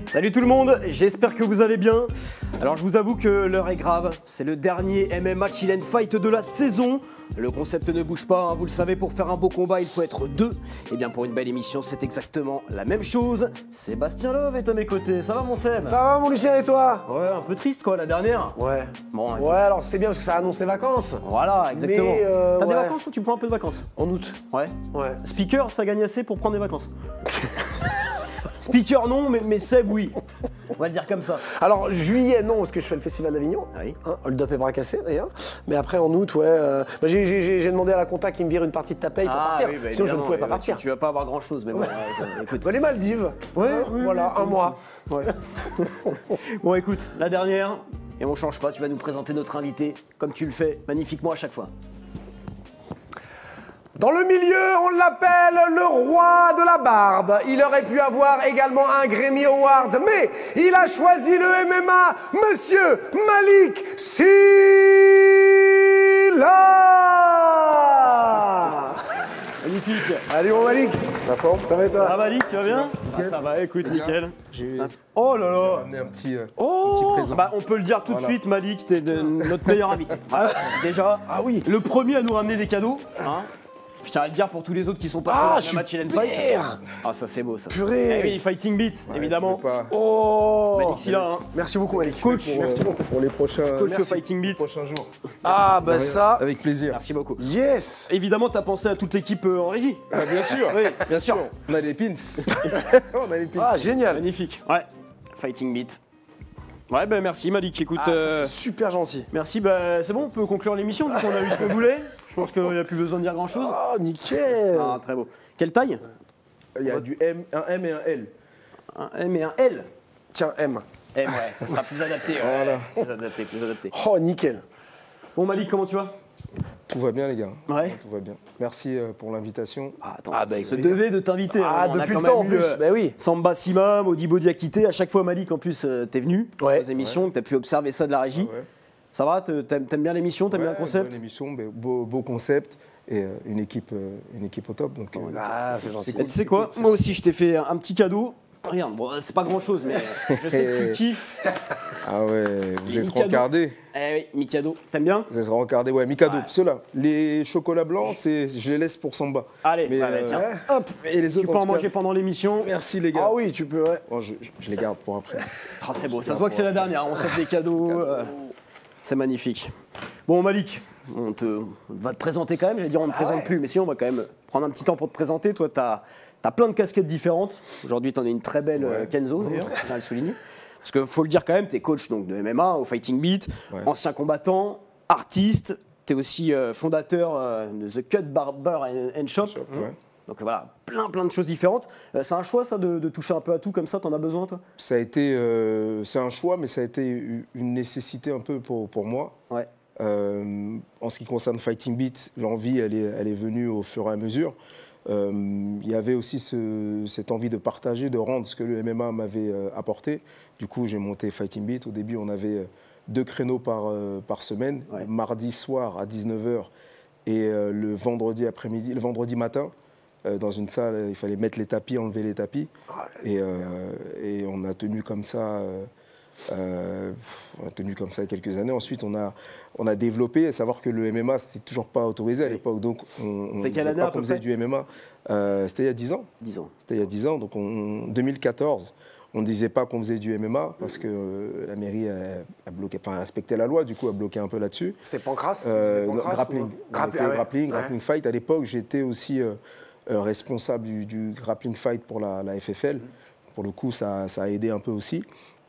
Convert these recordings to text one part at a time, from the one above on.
Salut tout le monde, j'espère que vous allez bien. Alors je vous avoue que l'heure est grave, c'est le dernier MMA Chill and Fight de la saison. Le concept ne bouge pas, hein, vous le savez, pour faire un beau combat il faut être deux. Et bien pour une belle émission c'est exactement la même chose. Sébastien Love est à mes côtés, ça va mon Seb? Ça va mon Lucien et toi? Ouais, un peu triste quoi la dernière. Ouais. Bon, écoute. Ouais, alors c'est bien parce que ça annonce les vacances. Voilà, exactement. Mais, T'as des ouais. vacances ou tu prends un peu de vacances? En août. Ouais. Ouais. Speaker, ça gagne assez pour prendre des vacances. Speaker non, mais Seb oui. On va le dire comme ça. Alors juillet non, parce que je fais le festival d'Avignon. Oui. Hein, hold up et bras cassés d'ailleurs. Mais après en août, ouais. Bah, j'ai demandé à la compta qui me vire une partie de ta paye pour partir. Oui, bah, sinon je ne évidemment, pouvais pas oui, partir. Tu vas pas avoir grand chose, mais bon, écoute. Bah, les Maldives. Ouais, Hein, oui, voilà, oui, un mois. Ouais. Bon, écoute, la dernière, et on change pas, tu vas nous présenter notre invité, comme tu le fais magnifiquement à chaque fois. Dans le milieu, on l'appelle le roi de la barbe. Il aurait pu avoir également un Grammy Awards, mais il a choisi le MMA, Monsieur Malik Sylla. Magnifique. Allez mon Malik. Ça va et toi? Ah Malik, tu vas bien? Ça va, écoute, nickel. J'ai Oh là là. ramené un petit Oh, présent. bah, on peut le dire tout de suite, Malik, t'es notre meilleur invité. Ah, déjà, oui. le premier à nous ramener des cadeaux. Hein. Je tiens à le dire pour tous les autres qui sont passés dans le match Chill and Fight. Ah, ça c'est beau ça. Purée. Eh oui, Fighting Beat, évidemment. Oh. Malik Sylla, hein. Merci beaucoup Malik. Coach. Merci beaucoup. Pour les prochains, Coach Merci. Fighting Beat. prochains jours. Ah bah ça. Avec plaisir. Merci beaucoup. Yes. Évidemment, t'as pensé à toute l'équipe en régie. Ah, bien sûr, Oui. bien sûr. On a les pins. On a les pins. Ah génial. Magnifique. Ouais. Fighting Beat. Ouais, ben merci Malik. Écoute, Ah, ça, c'est super gentil. merci. Bah, c'est bon, on peut conclure l'émission. Donc on a eu ce qu'on voulait. Je pense qu'il n'y a plus besoin de dire grand chose. Oh nickel. Ah, très beau. Quelle taille? Il y a du M, un M et un L. Un M et un L. Tiens M. M, ouais, ça sera plus adapté. Ouais. Voilà. Plus adapté, plus adapté. Oh nickel. Bon Malik, comment tu vas? Tout va bien, les gars. Ouais. Tout va bien. Merci pour l'invitation. Ah, attends, Ah, bah, se écoute, devait de t'inviter. Ah hein. On a depuis quand le temps en même eu, plus. Bah oui. Samba Sima, Modibo Diakité, à chaque fois Malik en plus t'es venu Ouais. aux émissions, t'as pu observer ça de la régie. Ah ouais. Ça va, t'aimes bien l'émission, t'aimes bien le concept? Bonne émission, beau concept et une équipe au top. Donc, Ah c'est gentil. Et tu sais quoi? Moi aussi je t'ai fait un petit cadeau. Regarde, bon, c'est pas grand chose, mais je sais que tu kiffes. Ah ouais, vous êtes Mikado. rencardés. Eh oui, Mikado, t'aimes bien? Vous êtes rencardés, ouais, Mikado. Ouais. Ceux-là, les chocolats blancs, je les laisse pour Samba. Allez, Mais, allez, tiens. hop, et les Tu autres, peux en tout cas, manger pendant l'émission. Merci les gars. Ah oui tu peux ouais. Bon, je les garde pour après. Ah, c'est beau, ça se voit que c'est la dernière, on s'offre des cadeaux. C'est magnifique. Bon Malik, on va te présenter quand même, j'allais dire on ne te présente plus, mais sinon on va quand même prendre un petit temps pour te présenter. Toi, t'as plein de casquettes différentes. Aujourd'hui, tu en as une très belle Kenzo, d'ailleurs, je tiens à le souligner. Parce qu'il faut le dire quand même, tu es coach donc, de MMA au Fighting Beat, ancien combattant, artiste, tu es aussi fondateur de The Cut Barber and Shop. Ouais. Donc voilà, plein de choses différentes. C'est un choix ça de toucher un peu à tout comme ça, t'en as besoin toi? Ça a été, c'est un choix, mais ça a été une nécessité un peu pour moi. Ouais. En ce qui concerne Fighting Beat, l'envie, elle est venue au fur et à mesure. Il y avait aussi cette envie de partager, de rendre ce que le MMA m'avait apporté. Du coup, j'ai monté Fighting Beat. Au début, on avait 2 créneaux par semaine, mardi soir à 19h et le vendredi après-midi, le vendredi matin. Dans une salle, il fallait mettre les tapis, enlever les tapis. Et on a tenu comme ça. On a tenu comme ça quelques années. Ensuite, on a développé, à savoir que le MMA, c'était toujours pas autorisé à l'époque. Donc, on C'est quelle année pas à peu qu'on faisait près du MMA. C'était il y a 10 ans. 10 ans. C'était il y a 10 ans. Donc, en 2014, on ne disait pas qu'on faisait du MMA parce que la mairie a bloqué, enfin, a respecté la loi, du coup, a bloqué un peu là-dessus. C'était Pancras. Grappling. Grappling fight. À l'époque, j'étais aussi responsable du grappling fight pour la FFL. Pour le coup, ça a aidé un peu aussi.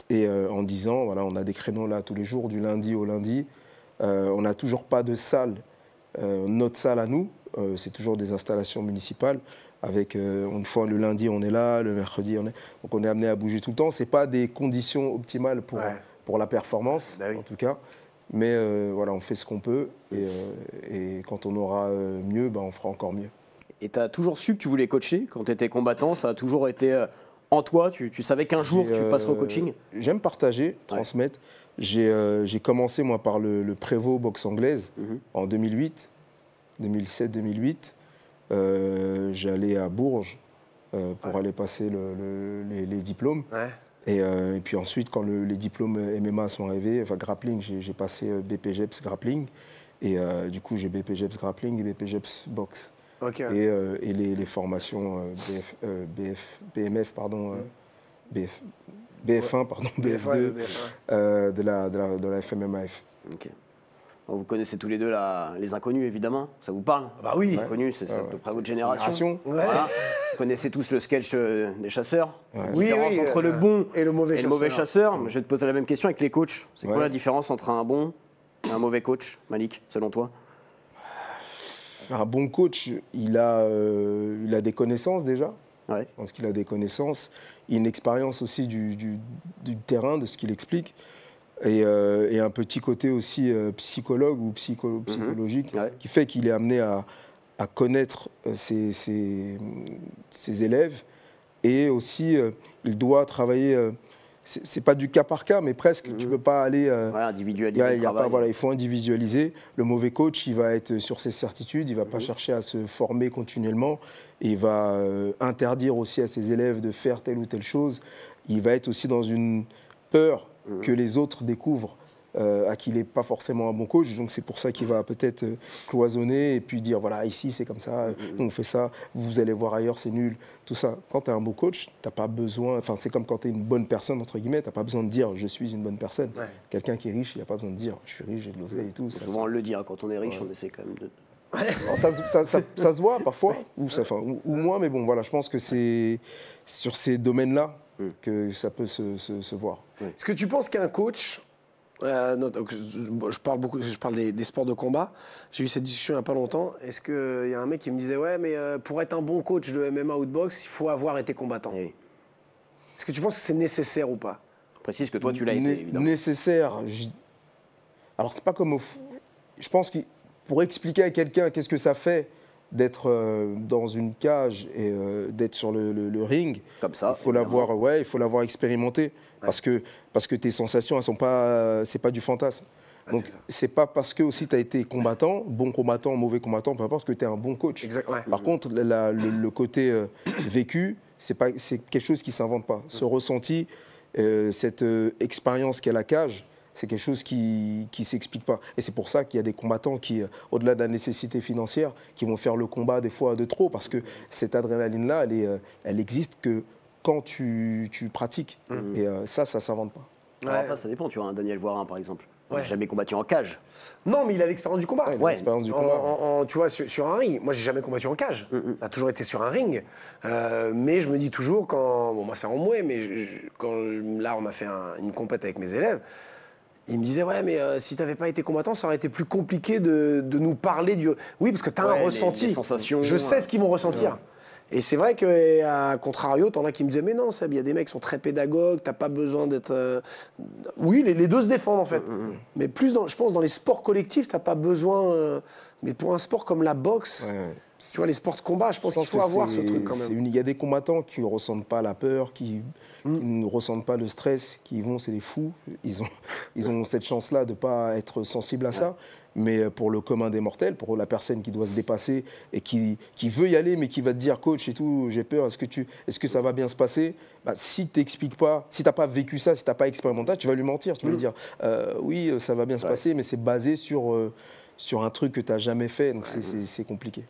Et en 10 ans, voilà, on a des créneaux là tous les jours, du lundi au lundi. On n'a toujours pas de salle, notre salle à nous. C'est toujours des installations municipales. Avec une fois le lundi, on est là, le mercredi, on est. Donc on est amené à bouger tout le temps. C'est pas des conditions optimales pour la performance, en tout cas. Mais voilà, on fait ce qu'on peut. Et quand on aura mieux, on fera encore mieux. Et tu as toujours su que tu voulais coacher quand tu étais combattant? Ça a toujours été en toi? Tu savais qu'un jour tu passerais au coaching? J'aime partager, transmettre. J'ai commencé moi par le Prévost boxe anglaise en 2008, 2007-2008. J'allais à Bourges pour aller passer les diplômes. Et puis ensuite, quand les diplômes MMA sont arrivés, enfin grappling, j'ai passé BPGEPS grappling. Et du coup, j'ai BPGEPS grappling et BPGEPS boxe. Ok. Et les formations BMF, pardon, BF1, pardon, BF2 de la FMMAF. Ok. Bon, vous connaissez tous les deux les inconnus, évidemment. Ça vous parle? Bah oui. Les inconnus, c'est à peu près votre génération. Ouais. Voilà. Vous connaissez tous le sketch des chasseurs. Ouais. La différence entre le bon et le mauvais chasseur. Je vais te poser la même question avec les coachs. C'est quoi la différence entre un bon et un mauvais coach, Malik, selon toi? Un bon coach, il a des connaissances déjà. Ouais. Je pense qu'il a des connaissances. Il a une expérience aussi du terrain, de ce qu'il explique. Et un petit côté aussi psychologue ou psychologique qui fait qu'il est amené à connaître ses élèves. Et aussi, il doit travailler... c'est pas du cas par cas, mais presque. Tu peux pas aller... individualiser le travail. Il faut individualiser. Le mauvais coach, il va être sur ses certitudes. Il va pas chercher à se former continuellement. Et il va interdire aussi à ses élèves de faire telle ou telle chose. Il va être aussi dans une peur que les autres découvrent à qu'il n'est pas forcément un bon coach. Donc c'est pour ça qu'il va peut-être cloisonner et puis dire voilà, ici c'est comme ça, nous on fait ça, vous allez voir ailleurs, c'est nul, tout ça. Quand tu es un bon coach, tu n'as pas besoin, enfin c'est comme quand tu es une bonne personne, entre guillemets, tu n'as pas besoin de dire je suis une bonne personne. Ouais. Quelqu'un qui est riche, il n'a pas besoin de dire je suis riche, j'ai de l'oseille et tout. Ça, souvent on le dit, hein, quand on est riche, on essaie quand même de... ça se voit parfois, ou moins, mais bon voilà, je pense que c'est sur ces domaines-là que ça peut se voir. Est-ce que tu penses qu'un coach, je parle des sports de combat, j'ai eu cette discussion il n'y a pas longtemps, est-ce qu'il y a un mec qui me disait ouais mais pour être un bon coach de MMA ou de boxe, il faut avoir été combattant. Est-ce que tu penses que c'est nécessaire ou pas? Précise que toi tu l'as été, évidemment. Nécessaire, alors c'est pas comme au foot. Je pense que pour expliquer à quelqu'un qu'est-ce que ça fait d'être dans une cage et d'être sur le ring, comme ça, il faut l'avoir expérimenté. Parce que tes sensations, elles sont pas, c'est pas du fantasme. Donc c'est pas parce que aussi tu as été combattant, bon combattant, mauvais combattant, peu importe, que tu es un bon coach. Exact, ouais. Par contre, le côté vécu, c'est quelque chose qui s'invente pas. Ce ressenti, cette expérience qu'est la cage, c'est quelque chose qui ne s'explique pas. Et c'est pour ça qu'il y a des combattants qui, au-delà de la nécessité financière, qui vont faire le combat des fois de trop, parce que cette adrénaline-là, elle existe que quand tu pratiques. Et ça ne s'invente pas. Alors après, ça dépend. Tu vois, un Daniel Voirin, par exemple. Il n'a jamais combattu en cage. Non, mais il a l'expérience du combat. L'expérience du combat. Tu vois, sur un ring. Moi, j'ai jamais combattu en cage. Ça a toujours été sur un ring. Mais je me dis toujours, moi, c'est en mouet, mais là, on a fait une compète avec mes élèves. Il me disait, ouais, mais si tu n'avais pas été combattant, ça aurait été plus compliqué de nous parler du... Oui, parce que tu as un ressenti. Les sensations, je sais ce qu'ils vont ressentir. Ouais. Et c'est vrai qu'à contrario, t'en as qui me disaient, mais non, Seb, il y a des mecs qui sont très pédagogues, t'as pas besoin d'être... Oui, les deux se défendent, en fait. Mais plus, je pense, dans les sports collectifs, t'as pas besoin... Mais pour un sport comme la boxe... Tu vois, les sports de combat, je pense qu'il faut avoir ce truc quand même. Il y a des combattants qui ne ressentent pas la peur, qui ne ressentent pas le stress, qui vont, c'est des fous. Ils ont cette chance-là de ne pas être sensibles à ça. Mais pour le commun des mortels, pour la personne qui doit se dépasser et qui veut y aller, mais qui va te dire, coach et tout, j'ai peur, est-ce que ça va bien se passer? Si tu n'expliques pas, si tu n'as pas vécu ça, si tu n'as pas expérimenté, tu vas lui mentir. Tu vas lui dire, oui, ça va bien se passer, mais c'est basé sur un truc que tu n'as jamais fait, donc c'est compliqué.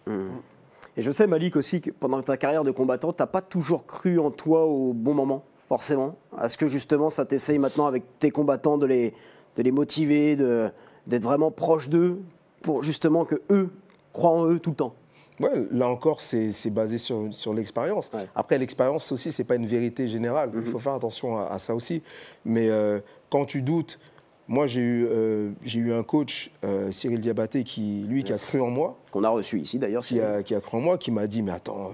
Et je sais, Malik, aussi, que pendant ta carrière de combattant, tu n'as pas toujours cru en toi au bon moment, forcément. Est-ce que justement, ça t'essaye maintenant avec tes combattants de les motiver, d'être vraiment proche d'eux, pour justement qu'eux croient en eux tout le temps? Ouais, là encore, c'est basé sur l'expérience. Ouais. Après, l'expérience aussi, ce n'est pas une vérité générale. Il faut faire attention à ça aussi. Mais quand tu doutes... Moi, j'ai eu un coach, Cyril Diabaté, qui a cru en moi. Qu'on a reçu ici, d'ailleurs. Qui a cru en moi, qui m'a dit, mais attends,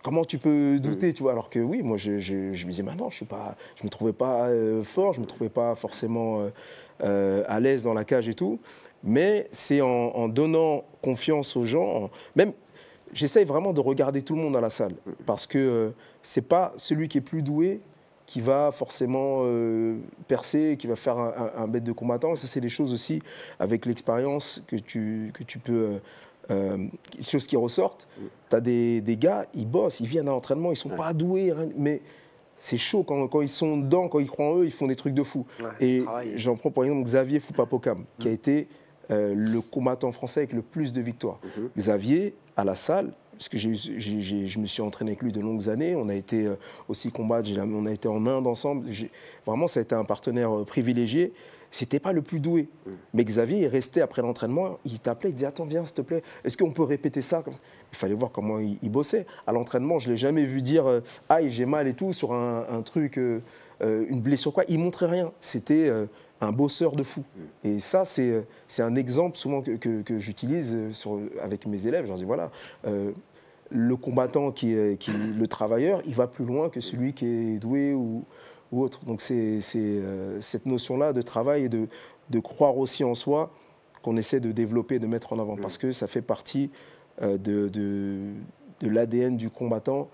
comment tu peux douter, tu vois? Alors que oui, moi, je me disais, mais non, je me trouvais pas fort, je me trouvais pas forcément à l'aise dans la cage et tout. Mais c'est en donnant confiance aux gens, même... J'essaye vraiment de regarder tout le monde dans la salle. Parce que c'est pas celui qui est plus doué qui va forcément percer, qui va faire un bête de combattant. Ça, c'est des choses aussi, avec l'expérience, que tu peux... choses qui ressortent. Tu as des gars, ils bossent, ils viennent à l'entraînement, ils ne sont pas doués, mais c'est chaud quand ils sont dedans, quand ils croient en eux, ils font des trucs de fou. Ouais, Et j'en prends par exemple Xavier Foupapokam, qui a été le combattant français avec le plus de victoires. Xavier, à la salle, parce que je me suis entraîné avec lui de longues années, on a été aussi combattre, on a été en Inde ensemble. Vraiment, ça a été un partenaire privilégié. C'était pas le plus doué. Mais Xavier, il restait après l'entraînement, il t'appelait, il disait « Attends, viens, s'il te plaît, est-ce qu'on peut répéter ça ?» Il fallait voir comment il bossait. À l'entraînement, je ne l'ai jamais vu dire « Aïe, j'ai mal et tout » sur un truc, une blessure, quoi. Il montrait rien. C'était un bosseur de fou. Et ça, c'est un exemple souvent que j'utilise avec mes élèves. Je leur dis « Voilà, le combattant, le travailleur, il va plus loin que celui qui est doué ou autre. » Donc c'est cette notion-là de travail et de croire aussi en soi qu'on essaie de développer, de mettre en avant, parce que ça fait partie de l'ADN du combattant.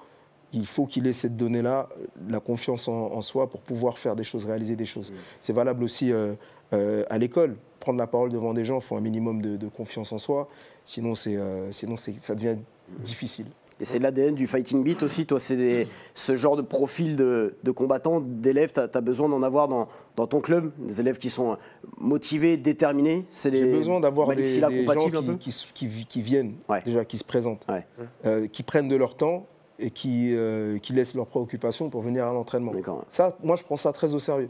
Il faut qu'il ait cette donnée-là, la confiance en soi pour pouvoir faire des choses, réaliser des choses. C'est valable aussi à l'école. Prendre la parole devant des gens, il faut un minimum de confiance en soi, sinon ça devient difficile. Et c'est l'ADN du Fighting Beat aussi, toi, c'est ce genre de profil de combattants, d'élèves, tu as besoin d'en avoir dans ton club, des élèves qui sont motivés, déterminés. J'ai besoin d'avoir des gens qui viennent, déjà, qui se présentent, qui prennent de leur temps et qui laissent leurs préoccupations pour venir à l'entraînement. Ça, moi, je prends ça très au sérieux.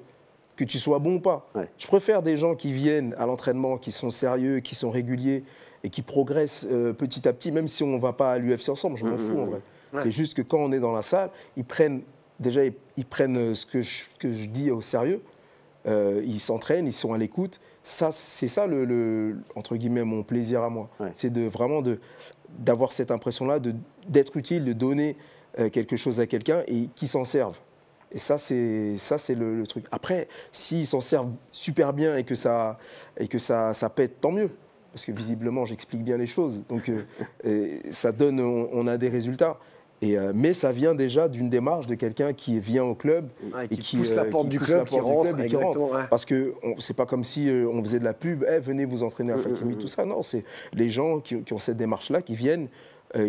Que tu sois bon ou pas. Je préfère des gens qui viennent à l'entraînement, qui sont sérieux, qui sont réguliers, et qui progressent petit à petit, même si on ne va pas à l'UFC ensemble, je m'en fous en vrai. C'est juste que quand on est dans la salle, ils prennent ce que je dis au sérieux, ils s'entraînent, ils sont à l'écoute. C'est ça, entre guillemets, mon plaisir à moi. C'est vraiment d'avoir cette impression-là, d'être utile, de donner quelque chose à quelqu'un et qu'ils s'en servent. Et ça, c'est le truc. Après, s'ils s'en servent super bien et que ça pète, tant mieux. Parce que visiblement, j'explique bien les choses. Donc, ça donne, on a des résultats. Mais ça vient déjà d'une démarche de quelqu'un qui vient au club et qui pousse la porte du club, qui rentre. Parce que c'est pas comme si on faisait de la pub, venez vous entraîner à Fighting Beat, tout ça. Non, c'est les gens qui ont cette démarche-là, qui viennent,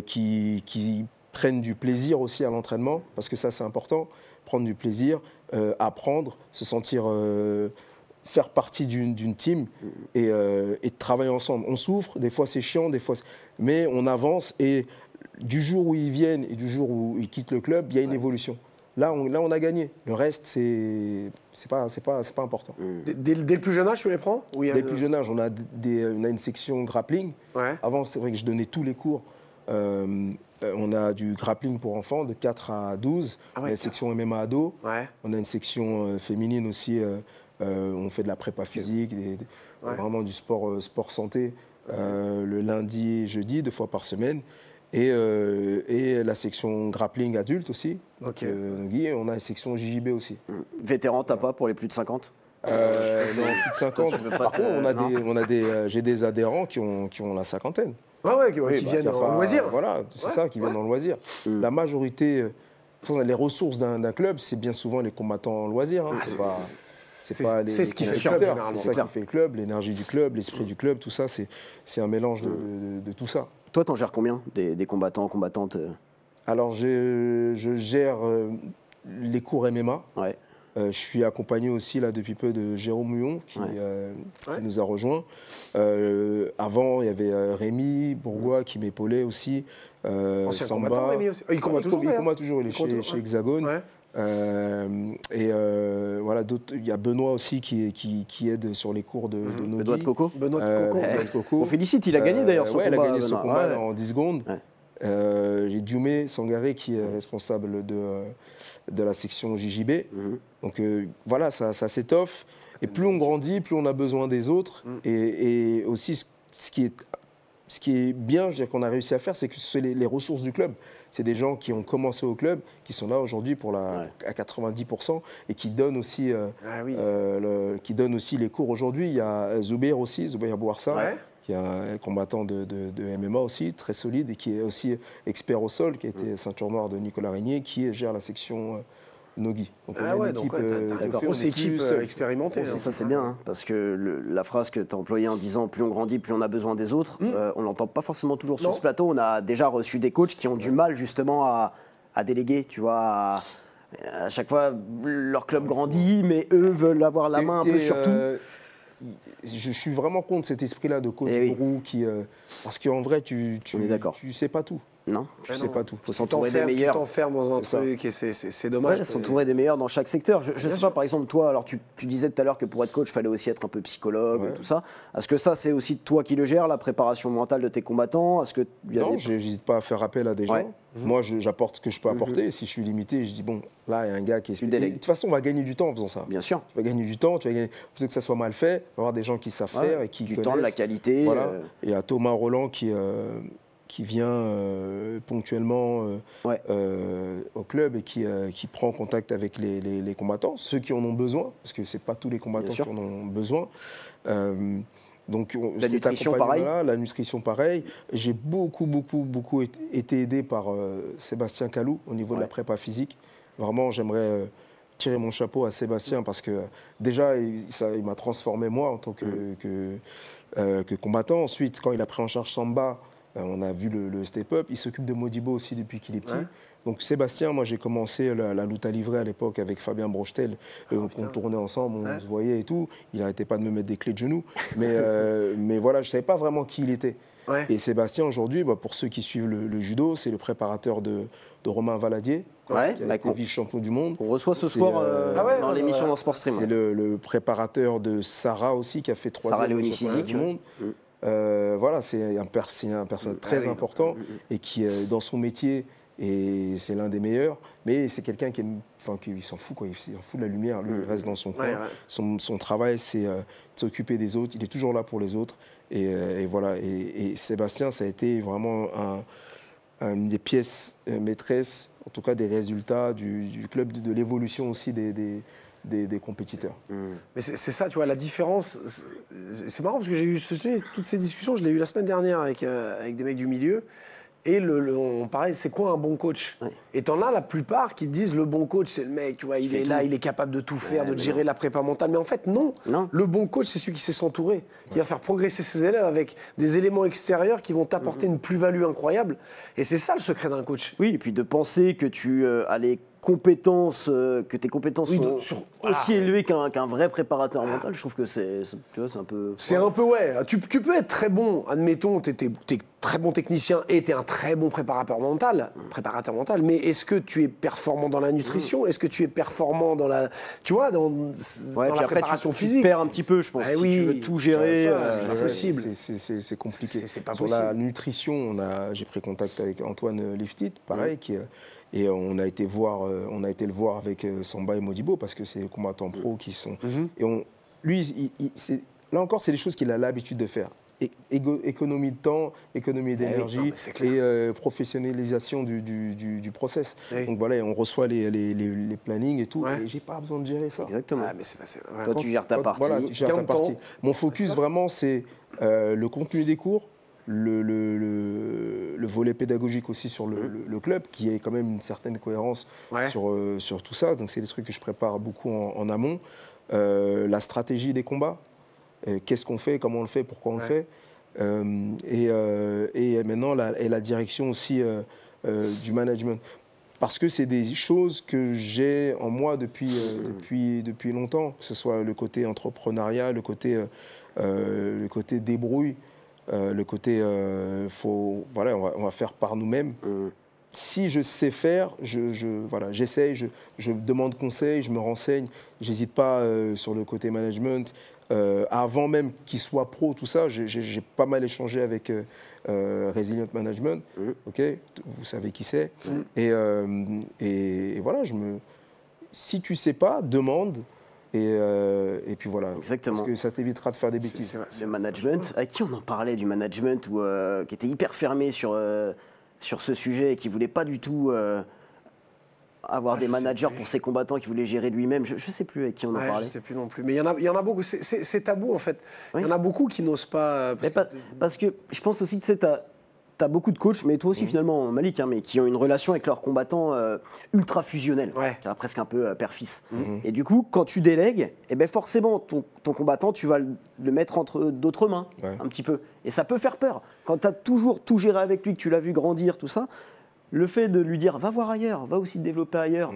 qui prennent du plaisir aussi à l'entraînement, parce que ça, c'est important. Prendre du plaisir, apprendre, se sentir... faire partie d'une team et de travailler ensemble. On souffre, des fois c'est chiant, mais on avance et du jour où ils viennent et du jour où ils quittent le club, il y a une évolution. Là, on a gagné. Le reste, c'est pas important. Dès le plus jeune âge, tu les prends? Dès le plus jeune âge, on a une section grappling. Avant, c'est vrai que je donnais tous les cours. On a du grappling pour enfants de 4 à 12. On a une section MMA ado. On a une section féminine aussi. On fait de la prépa physique, vraiment du sport santé, le lundi et jeudi, 2 fois par semaine. Et la section grappling adulte aussi. Et on a une section JJB aussi. Vétéran, t'as pas pour les plus de 50 non, plus de 50. Par contre, j'ai des adhérents qui ont la cinquantaine. Qui viennent en loisir. Voilà, c'est ça, qui viennent en loisir. La majorité, les ressources d'un club, c'est bien souvent les combattants en loisir. C'est ce qui fait le club, généralement. C'est ça qui fait le club, l'énergie du club, l'esprit du club, tout ça, c'est un mélange de tout ça. Toi, t'en gères combien des combattants, combattantes? Alors, je gère les cours MMA. Je suis accompagné aussi là, depuis peu de Jérôme Mouillon qui nous a rejoints. Avant, il y avait Rémi Bourgois qui m'épaulait aussi. Ancien Samba. combattant, Rémi aussi. Il combat toujours. Il combat toujours, il est chez Hexagone. Voilà, il y a Benoît aussi qui aide sur les cours de Nogui. Benoît de Coco. Benoît de Coco. On félicite, il a gagné d'ailleurs son combat. Il a gagné son combat en 10 secondes. J'ai Dioumé Sangaré qui est responsable de la section JJB. Donc voilà, ça s'étoffe. Et plus on grandit, plus on a besoin des autres. Et aussi, ce qui est bien, je veux dire, qu'on a réussi à faire, c'est que c'est les ressources du club. C'est des gens qui ont commencé au club, qui sont là aujourd'hui à 90% et qui donnent aussi, les cours aujourd'hui. Il y a Zoubair aussi, Zoubair Bouarsa, qui est un combattant de MMA aussi, très solide et qui est aussi expert au sol, qui a été ceinture noire de Nicolas Régnier, qui gère la section Nogui. Donc t'as une grosse équipe expérimentée. Ça c'est bien, hein, parce que la phrase que tu as employée en disant plus on grandit, plus on a besoin des autres, on l'entend pas forcément toujours sur ce plateau. On a déjà reçu des coachs qui ont du mal justement à déléguer, tu vois, À chaque fois, leur club grandit, mais eux veulent avoir la main un peu sur tout. Je suis vraiment contre cet esprit-là de coach gourou qui... parce qu'en vrai, tu sais pas tout. Non, je sais pas tout. Il faut s'entourer des meilleurs. Tu t'enfermes dans un truc et c'est dommage. Ouais, s'entourer des meilleurs dans chaque secteur. Je sais pas, par exemple, toi, alors tu disais tout à l'heure que pour être coach, il fallait aussi être un peu psychologue et tout ça. Est-ce que ça, c'est aussi toi qui le gères, la préparation mentale de tes combattants? Non, je n'hésite pas à faire appel à des gens. Moi, j'apporte ce que je peux apporter. Si je suis limité, je dis, bon, là, il y a un gars qui est... De toute façon, on va gagner du temps en faisant ça. Bien sûr. Tu vas gagner du temps, plutôt que ça soit mal fait, il va y avoir des gens qui savent faire et qui du connaissent. temps, de la qualité. Voilà. Et il y a Thomas Roland qui vient ponctuellement au club et qui prend contact avec les combattants, ceux qui en ont besoin, parce que ce n'est pas tous les combattants qui en ont besoin. Donc, la nutrition, pareil. La nutrition, pareil. J'ai beaucoup été aidé par Sébastien Calou au niveau de la prépa physique. Vraiment, j'aimerais tirer mon chapeau à Sébastien parce que déjà, il m'a transformé moi en tant que combattant. Ensuite, quand il a pris en charge Samba, on a vu le step-up. Il s'occupe de Modibo aussi depuis qu'il est petit. Donc Sébastien, moi j'ai commencé la lutte à livrer à l'époque avec Fabien Brochetel. On tournait ensemble, on se voyait et tout. Il n'arrêtait pas de me mettre des clés de genoux. Mais voilà, je ne savais pas vraiment qui il était. Et Sébastien aujourd'hui, pour ceux qui suivent le judo, c'est le préparateur de Romain Valadier, qui a été vice-champion du monde. On reçoit ce soir dans l'émission dans Sport Stream. C'est le préparateur de Sarah aussi, qui a fait 3e championnat du monde. Voilà, c'est un personnage très important et qui, dans son métier, et c'est l'un des meilleurs, mais c'est quelqu'un qui s'en fout, quoi. Il s'en fout de la lumière, lui, il reste dans son coin. Son travail, c'est de s'occuper des autres, il est toujours là pour les autres. Et voilà, et Sébastien, ça a été vraiment une des pièces maîtresses, en tout cas des résultats du club, de l'évolution aussi des compétiteurs. Mais c'est ça, tu vois, la différence. C'est marrant parce que j'ai eu toutes ces discussions, je l'ai eu la semaine dernière avec des mecs du milieu. Et on parlait, c'est quoi un bon coach? Et t'en as la plupart qui disent le bon coach, c'est le mec, tu vois, il est là, il est capable de tout faire, de gérer la prépa mentale. Mais en fait, non. Le bon coach, c'est celui qui sait s'entourer, qui va faire progresser ses élèves avec des éléments extérieurs qui vont t'apporter une plus-value incroyable. Et c'est ça le secret d'un coach. Oui, et puis de penser que tu as les compétences, que tes compétences sont aussi élevées qu'un vrai préparateur mental, je trouve que c'est un peu... C'est un peu, Tu peux être très bon, admettons, t'es très bon technicien et t'es un très bon préparateur mental, mais est-ce que tu es performant dans la nutrition? Est-ce que tu es performant dans la, dans la préparation physique? Tu perds un petit peu, je pense. Si tu veux tout gérer, c'est pas possible. C'est compliqué. C'est pas Sur possible. la nutrition, j'ai pris contact avec Antoine Liftit, pareil, et on a été le voir avec Samba et Modibo parce que c'est des combattants pros qui sont. Et lui, là encore, c'est des choses qu'il a l'habitude de faire. Économie de temps, économie d'énergie et professionnalisation du process. Donc voilà, on reçoit les plannings et tout. Et j'ai pas besoin de gérer ça. Exactement. Toi, tu gères ta partie. Voilà, tu gères ta partie. Mon focus vraiment, c'est le contenu des cours. Le volet pédagogique aussi sur le club, qui est quand même une certaine cohérence sur tout ça. Donc c'est des trucs que je prépare beaucoup en amont. La stratégie des combats, qu'est-ce qu'on fait, comment on le fait, pourquoi on le fait. Et maintenant la direction aussi du management. Parce que c'est des choses que j'ai en moi depuis longtemps, que ce soit le côté entrepreneuriat, le côté débrouille. Le côté, on va faire par nous-mêmes. Si je sais faire, j'essaye, je demande conseil, je me renseigne. J'hésite pas sur le côté management. Avant même qu'il soit pro, tout ça, j'ai pas mal échangé avec Resilient Management. Vous savez qui c'est. Et voilà, si tu sais pas, demande. Et puis voilà. Exactement. Parce que ça t'évitera de faire des bêtises. Le management, à qui on en parlait du management qui était hyper fermé sur ce sujet et qui voulait pas du tout avoir des managers pour ses combattants, qui voulait gérer lui-même. Je sais plus avec qui on en parlait. Je sais plus non plus. Mais il y en a beaucoup. C'est tabou en fait. Il y en a beaucoup qui n'osent pas. Parce que je pense aussi que t'as beaucoup de coachs, mais toi aussi finalement, Malik, mais qui ont une relation avec leurs combattants ultra fusionnelle, presque un peu père-fils. Et du coup, quand tu délègues, forcément, ton combattant, tu vas le mettre entre d'autres mains, un petit peu. Et ça peut faire peur. Quand tu as toujours tout géré avec lui, que tu l'as vu grandir, tout ça, le fait de lui dire va voir ailleurs, va aussi te développer ailleurs.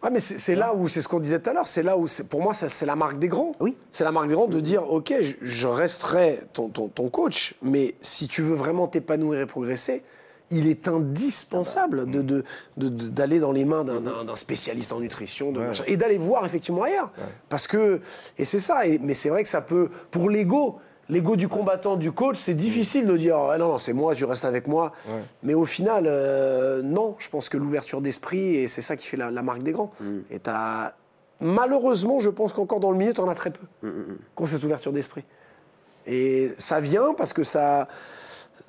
Ouais, mais c'est là où, c'est ce qu'on disait tout à l'heure, c'est là où, pour moi, c'est la marque des grands. Oui. C'est la marque des grands de dire, ok, je resterai ton coach, mais si tu veux vraiment t'épanouir et progresser, il est indispensable d'aller dans les mains d'un spécialiste en nutrition machin, et d'aller voir effectivement ailleurs. Parce que, et c'est ça, mais c'est vrai que ça peut, pour l'ego du combattant, du coach, c'est difficile de dire ah non, c'est moi, tu restes avec moi. Ouais. Mais au final, non, je pense que l'ouverture d'esprit, et c'est ça qui fait la marque des grands. Et malheureusement, je pense qu'encore dans le milieu, tu en as très peu, qui cette ouverture d'esprit. Et ça vient parce que ça.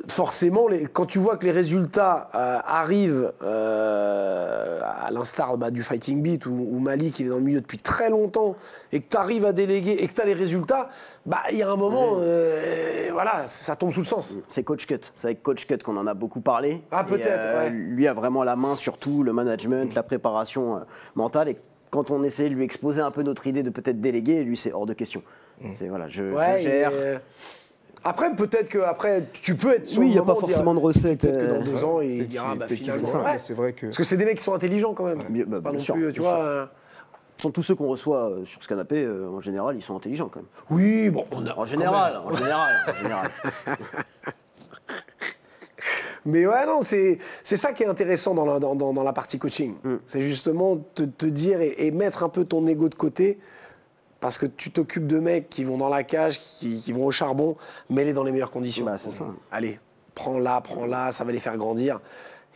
Forcément, quand tu vois que les résultats arrivent, à l'instar du Fighting Beat ou Malik, il est dans le milieu depuis très longtemps, et que tu arrives à déléguer et que tu as les résultats, il y a un moment, voilà, ça tombe sous le sens. C'est Coach Cut. C'est avec Coach Cut qu'on en a beaucoup parlé. Ah, peut-être, ouais. Lui a vraiment la main sur tout, le management, la préparation mentale. Et quand on essayait de lui exposer un peu notre idée de peut-être déléguer, lui, c'est hors de question. C'est voilà, je gère. Après, peut-être que tu peux être. Oui, il n'y a pas forcément de recette. Peut-être que dans 2 ans, il dira finalement. C'est vrai que. Parce que c'est des mecs qui sont intelligents quand même. Pas non plus, tu vois. Sont tous ceux qu'on reçoit sur ce canapé, en général, ils sont intelligents quand même. Oui, bon, en général. Mais ouais, non, c'est ça qui est intéressant dans la partie coaching. C'est justement te dire et mettre un peu ton ego de côté. Parce que tu t'occupes de mecs qui vont dans la cage, qui vont au charbon, mets-les dans les meilleures conditions. C'est ça. Allez, prends-la, ça va les faire grandir.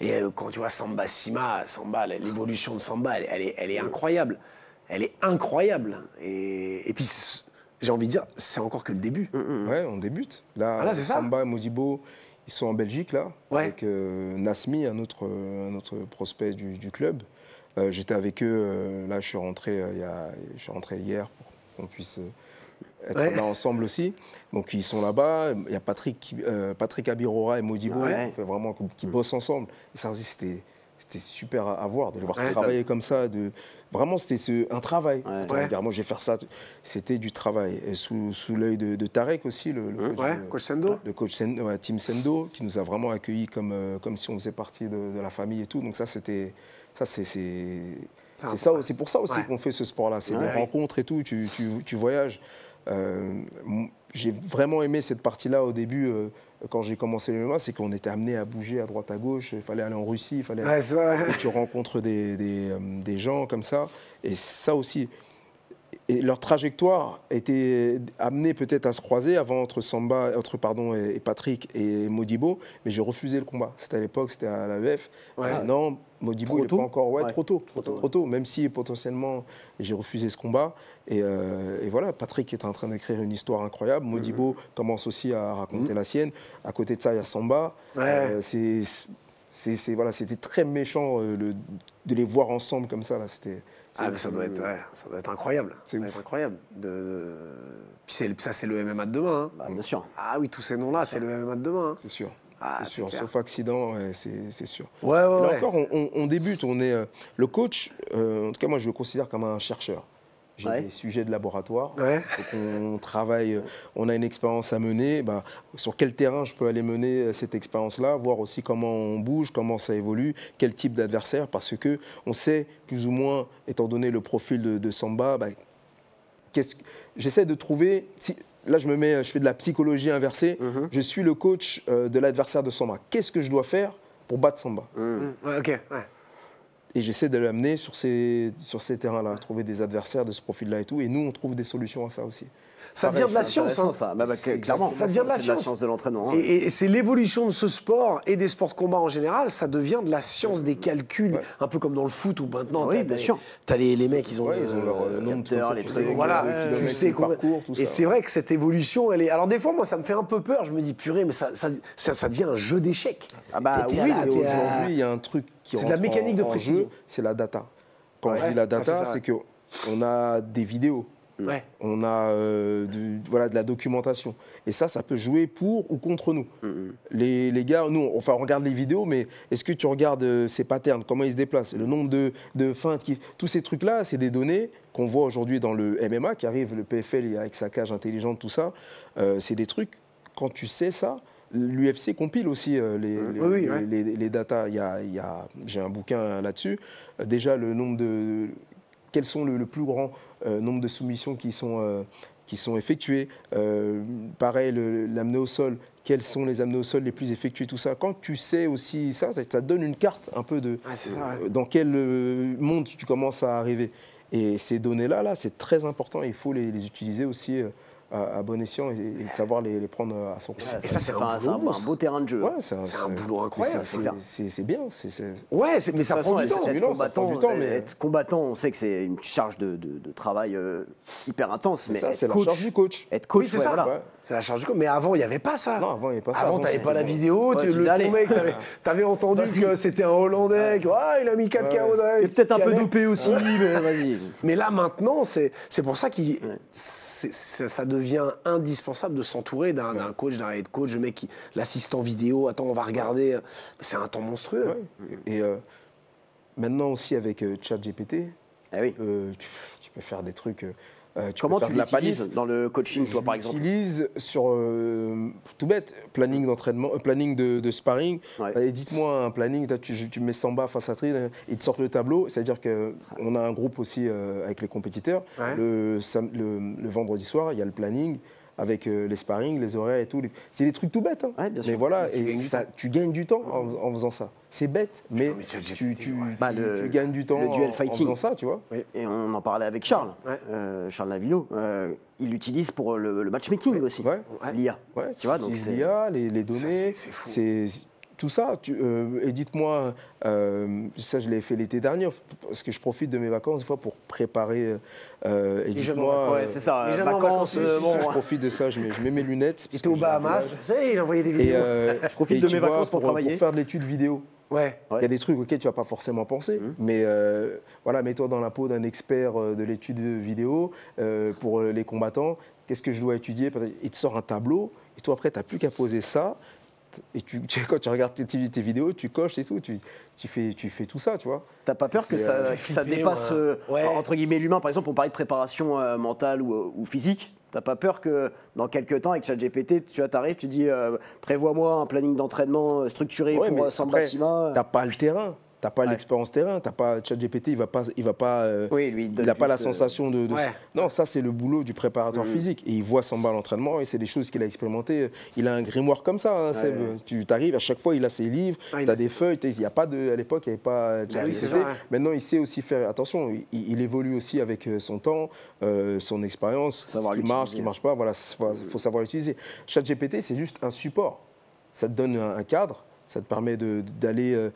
Et quand tu vois Samba Sima, l'évolution de Samba, elle est incroyable. Elle est incroyable. Et puis, j'ai envie de dire, c'est encore que le début. Ouais, on débute. Là, Samba et Modibo, ils sont en Belgique, là, avec Nasmi, un autre prospect du club. J'étais avec eux, là je suis rentré hier pour qu'on puisse être là ensemble aussi. Donc ils sont là-bas, il y a Patrick Abirora et Modibo qui bossent ensemble. Et ça aussi c'était super à voir, de les voir travailler comme ça. Vraiment c'était un travail. Moi j'ai fait ça, c'était du travail. Et sous l'œil de Tarek aussi, le coach Sendo. Le coach Sendo, Team Sendo, qui nous a vraiment accueillis comme si on faisait partie de la famille et tout. Donc ça c'était... C'est pour ça aussi qu'on fait ce sport-là. C'est des rencontres et tout, tu voyages. J'ai vraiment aimé cette partie-là au début, quand j'ai commencé le MMA, c'est qu'on était amené à bouger à droite à gauche. Il fallait aller en Russie, et tu rencontres des gens comme ça. Et ça aussi. Et leur trajectoire était amenée peut-être à se croiser avant entre et Patrick et Modibo, mais j'ai refusé le combat. C'était à l'époque, c'était à l'AEF. Non, Modibo, il n'est pas encore... trop tôt. Même si potentiellement, j'ai refusé ce combat. Et voilà, Patrick est en train d'écrire une histoire incroyable. Modibo commence aussi à raconter la sienne. À côté de ça, il y a Samba. C'était très méchant de les voir ensemble comme ça. Là. Mais ça doit être incroyable. Ça doit être incroyable. Puis ça, c'est le MMA de demain. Bien sûr. Ah oui, tous ces noms-là, c'est le MMA de demain. C'est sûr. C'est sûr. Sauf accident, c'est sûr. Ouais. Là encore, on débute. On est le coach. En tout cas, moi, je le considère comme un chercheur. J'ai des sujets de laboratoire. Donc on travaille, on a une expérience à mener. Sur quel terrain je peux aller mener cette expérience-là, voir aussi comment on bouge, comment ça évolue, quel type d'adversaire, parce que on sait plus ou moins, étant donné le profil de Samba, j'essaie de trouver. Là, je fais de la psychologie inversée. Je suis le coach de l'adversaire de Samba. Qu'est-ce que je dois faire pour battre Samba? Et j'essaie de l'amener sur ces terrains-là, trouver des adversaires de ce profil-là et tout. Et nous, on trouve des solutions à ça aussi. Ça vient de la science. Clairement, ça vient de la science de l'entraînement. Et c'est l'évolution de ce sport et des sports de combat en général. Ça devient de la science des calculs, un peu comme dans le foot où maintenant, tu as les mecs, ils ont leur nombre de les trucs. Voilà, tu sais quoi. Et c'est vrai que cette évolution, elle est. Alors des fois, moi, ça me fait un peu peur. Je me dis, purée, mais ça devient un jeu d'échecs. Oui, aujourd'hui, il y a un truc qui rentre de la mécanique de précision. C'est la data. Quand je dis la data, c'est qu'on a des vidéos. On a de la documentation. Et ça peut jouer pour ou contre nous. Les gars, nous, on regarde les vidéos, mais est-ce que tu regardes ces patterns, comment ils se déplacent, le nombre de feintes, tous ces trucs-là, c'est des données qu'on voit aujourd'hui dans le MMA qui arrive, le PFL avec sa cage intelligente, tout ça. C'est des trucs, quand tu sais ça, l'UFC compile aussi Oui, ouais. les datas. J'ai un bouquin là-dessus. Déjà, le nombre de... Quels sont le plus grand nombre de soumissions qui sont effectuées. Pareil, l'amener au sol. Quels sont les amenés au sol les plus effectués, tout ça. Quand tu sais aussi ça donne une carte un peu de dans quel monde tu commences à arriver. Et ces données-là, c'est très important. Il faut les utiliser aussi à bon escient et de savoir les prendre à son compte. Et ça, c'est un beau terrain de jeu. Ouais, c'est un boulot incroyable. C'est bien. Ouais, mais ça prend du temps. Être combattant, on sait que c'est une charge de travail hyper intense. Mais c'est la charge du coach. Être coach, oui, c'est ça. Ouais. C'est la charge du coach. Mais avant, il n'y avait pas ça. Non, avant, il n'y avait pas ça. Avant, tu n'avais pas la vidéo. Ton mec, tu avais entendu que c'était un Hollandais. Il a mis 4 KO. Et peut-être un peu dopé aussi, mais vas-y. Mais là, maintenant, c'est pour ça que ça devient indispensable de s'entourer d'un coach, d'un head coach, le mec l'assistant vidéo. Attends, on va regarder. C'est un temps monstrueux. Ouais. Et maintenant aussi avec ChatGPT, tu peux faire des trucs. Comment tu l'utilises dans le coaching, toi, par exemple? J'utilise sur tout bête, planning d'entraînement, planning de sparring. Et dites-moi un planning, tu mets Samba face à Trid, ils te sortent le tableau. C'est-à-dire qu'on a un groupe aussi avec les compétiteurs. Ouais. Le vendredi soir, il y a le planning avec les sparring, les horaires et tout. C'est des trucs tout bêtes. Hein. Ouais, bien sûr. Mais voilà, tu gagnes du temps en faisant ça. C'est bête, mais tu gagnes du temps le duel fighting. en faisant ça, tu vois. Oui. Et on en parlait avec Charles, Charles Navillo. Il l'utilise pour le matchmaking aussi, l'IA. Ouais, tu vois, donc l'IA, les données, c'est fou. Tout ça, et dites-moi, ça je l'ai fait l'été dernier, parce que je profite de mes vacances des fois pour préparer. Et dites-moi, c'est ça, vacances. Je profite de ça, je mets mes lunettes. Il était aux Bahamas, tu sais, il envoyait des vidéos. Je profite de mes vacances pour travailler. Pour faire de l'étude vidéo. Ouais. Il y a des trucs auxquels tu vas pas forcément penser, mais voilà, mets-toi dans la peau d'un expert de l'étude vidéo pour les combattants. Qu'est-ce que je dois étudier? Il te sort un tableau, et toi après, tu n'as plus qu'à poser ça. Et quand tu regardes tes vidéos, tu coches et tout, tu fais tout ça, tu vois. T'as pas peur que ça dépasse, entre guillemets, l'humain? Par exemple, on parlait de préparation mentale ou physique. T'as pas peur que dans quelques temps, avec ChatGPT, tu arrives, tu dis prévois-moi un planning d'entraînement structuré pour Samba Sima. T'as pas le terrain. T'as pas l'expérience terrain, t'as pas ChatGPT, il n'a pas la sensation de non, ça c'est le boulot du préparateur physique. Et il voit Samba à l'entraînement et c'est des choses qu'il a expérimentées. Il a un grimoire comme ça, hein, tu t'arrives, à chaque fois il a ses livres, tu as des feuilles, il y a pas à l'époque il n'y avait pas ChatGPT. Maintenant il sait aussi faire attention, il évolue aussi avec son temps, son expérience, ce qui marche, ce qui marche pas, voilà, faut savoir l'utiliser. ChatGPT c'est juste un support, ça te donne un cadre. Ça te permet d'aller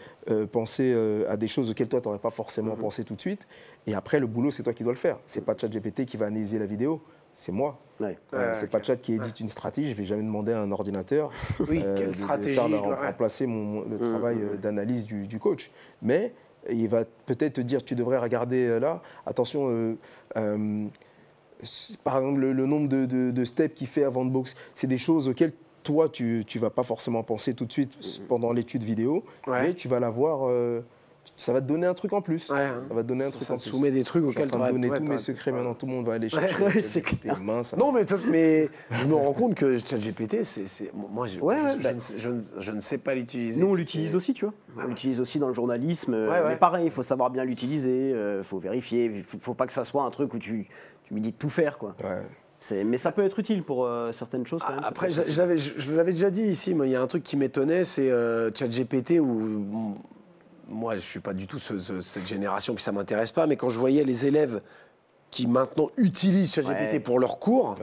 penser à des choses auxquelles toi, tu n'aurais pas forcément pensé tout de suite. Et après, le boulot, c'est toi qui dois le faire. Ce n'est pas ChatGPT qui va analyser la vidéo, c'est moi. C'est pas Chat qui édite une stratégie. Je ne vais jamais demander à un ordinateur de remplacer le travail d'analyse du coach. Mais il va peut-être te dire, tu devrais regarder là. Attention, par exemple, le nombre de steps qu'il fait avant de boxe, c'est des choses auxquelles toi, tu ne vas pas forcément penser tout de suite pendant l'étude vidéo, mais tu vas l'avoir. Ça va te donner un truc en plus. Ça va te donner un truc en plus. Ça soumet des trucs auxquels tu vas donner tous mes secrets. Maintenant, tout le monde va aller chercher. C'est clair. Non, mais je me rends compte que ChatGPT, moi, je ne sais pas l'utiliser. Nous, on l'utilise aussi, tu vois. On l'utilise aussi dans le journalisme. Mais pareil, il faut savoir bien l'utiliser. Il faut vérifier. Il ne faut pas que ça soit un truc où tu lui dis de tout faire, quoi. Mais ça peut être utile pour certaines choses quand même. Après, je l'avais déjà dit ici, mais il y a un truc qui m'étonnait, c'est ChatGPT où moi je ne suis pas du tout cette génération, puis ça ne m'intéresse pas, mais quand je voyais les élèves qui maintenant utilisent ChatGPT pour leurs cours,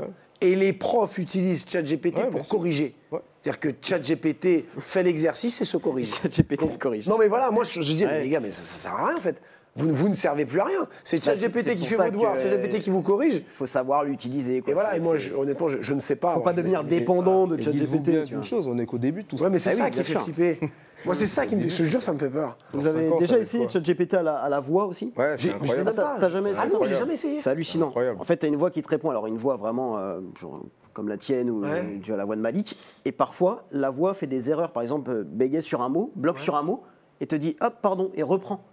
et les profs utilisent ChatGPT pour corriger. C'est-à-dire que ChatGPT fait l'exercice et se corrige. ChatGPT corrige. Non mais voilà, moi je dis, les gars, mais ça ne sert à rien en fait. Vous ne servez plus à rien. C'est ChatGPT qui fait vos devoirs, ChatGPT qui vous corrige. Il faut savoir l'utiliser. Et voilà, et moi, honnêtement, je ne sais pas. Il ne faut pas devenir dépendant de ChatGPT. Une chose, on n'est qu'au début de tout ça. Ouais, mais c'est ça qui fait flipper. Moi, c'est ça qui me... Je te jure, ça me fait peur. Vous avez déjà essayé ChatGPT à la voix aussi? Ouais, c'est incroyable. T'as jamais essayé? Ah non, j'ai jamais essayé. C'est hallucinant. En fait, tu as une voix qui te répond. Alors, une voix vraiment genre, comme la tienne ou tu as la voix de Malik. Et parfois, la voix fait des erreurs. Par exemple, bégaye sur un mot, bloque sur un mot et te dit hop, pardon, et reprend.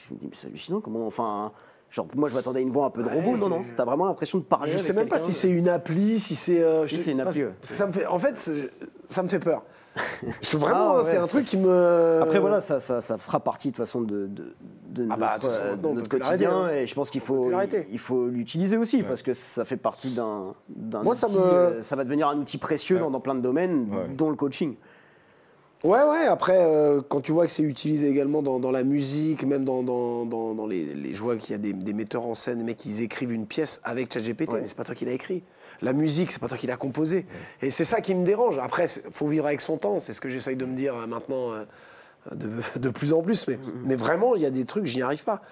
Je me dis, mais c'est hallucinant, comment. Enfin, Genre, moi, je m'attendais à une voix un peu de robot. Non, t'as vraiment l'impression de parler. Je sais même pas si c'est une appli, si c'est. Si, c'est une appli. Parce que ça me fait, en fait, ça me fait peur. Vraiment, c'est un truc qui me. Après, voilà, ça fera partie de toute façon de notre quotidien. Et je pense qu'il faut l'utiliser aussi parce que ça fait partie d'un outil. Ça va devenir un outil précieux dans plein de domaines, dont le coaching. Ouais, après, quand tu vois que c'est utilisé également dans la musique, même dans les. Je vois qu'il y a des metteurs en scène, des mecs qui écrivent une pièce avec ChatGPT, mais c'est pas toi qui l'as écrit. La musique, c'est pas toi qui l'as composée. Et c'est ça qui me dérange. Après, il faut vivre avec son temps, c'est ce que j'essaye de me dire maintenant de plus en plus. Mais vraiment, il y a des trucs, j'y arrive pas.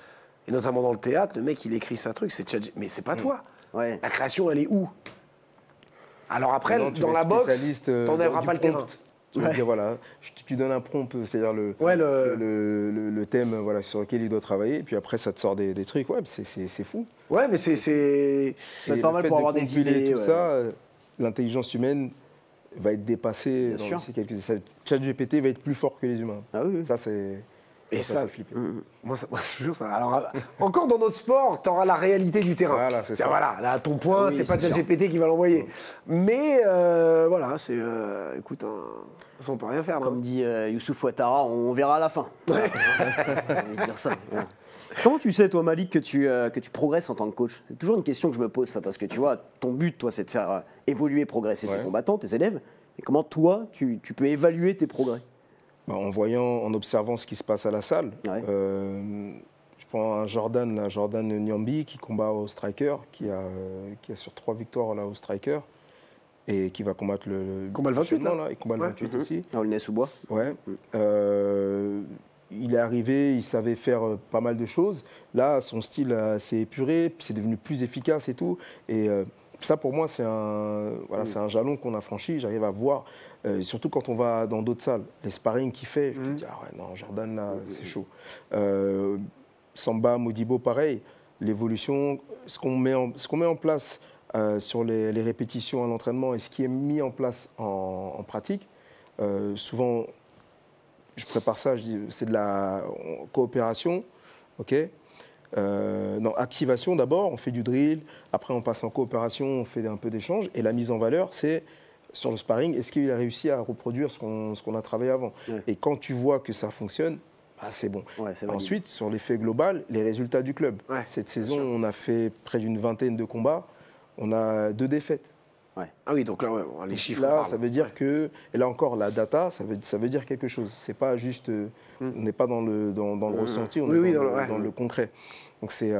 Et notamment dans le théâtre, le mec, il écrit sa truc, c'est ChatGPT. Mais c'est pas toi. Ouais. La création, elle est où? Alors après, dans la boxe, t'enlèveras pas le terrain. Tu vas dire, voilà, tu donnes un prompt, c'est-à-dire le thème voilà, sur lequel il doit travailler, et puis après, ça te sort des trucs. Ouais, c'est fou. Ouais, mais c'est pas mal pour avoir des idées. Tout ça, l'intelligence humaine va être dépassée. ChatGPT va être plus fort que les humains. Ah oui. Ça, c'est... Et ça, moi, je te jure, ça. Alors, encore dans notre sport, tu auras la réalité du terrain. Voilà, c'est ça. Voilà, là, ton point, c'est pas ChatGPT qui va l'envoyer. Mais voilà, c'est. Écoute, de toute façon, on peut rien faire. Comme dit Youssouf Ouattara, on verra à la fin. Ouais. Dire ça. Ouais. Comment tu sais, toi, Malik, que tu progresses en tant que coach? C'est toujours une question que je me pose, ça, parce que tu vois, ton but, toi, c'est de faire évoluer, progresser tes combattants, tes élèves. Et comment, toi, tu peux évaluer tes progrès? En voyant, en observant ce qui se passe à la salle. Je prends un Jordan Nyambi qui combat au striker, qui a sur 3 victoires là, au striker, et qui va combattre le 28 là. Il combat le 28 aussi. Dans le Nez-sous-Bois. Ouais. Il est arrivé, il savait faire pas mal de choses. Là, son style s'est épuré, c'est devenu plus efficace et tout. Et ça, pour moi, c'est un jalon qu'on a franchi. J'arrive à voir, surtout quand on va dans d'autres salles, les sparring qu'il fait, je me dis, ah ouais, non, Jordan, là, c'est chaud. Samba, Modibo, pareil. L'évolution, ce qu'on met en place sur les répétitions à l'entraînement et ce qui est mis en place en pratique, souvent, je prépare ça, je dis, c'est de la coopération, ok. Non, activation d'abord, on fait du drill, après on passe en coopération, on fait un peu d'échange, et la mise en valeur, c'est sur le sparring, est-ce qu'il a réussi à reproduire ce qu'on a travaillé avant? Et quand tu vois que ça fonctionne, bah, c'est bon. Ensuite, sur l'effet global, les résultats du club. Cette saison, on a fait près d'une 20aine de combats, on a 2 défaites. Ah oui, donc là, les chiffres. Là, ça veut dire que, et là encore, la data, ça veut dire quelque chose. C'est pas juste, on n'est pas dans le ressenti, on est dans le concret. Donc c'est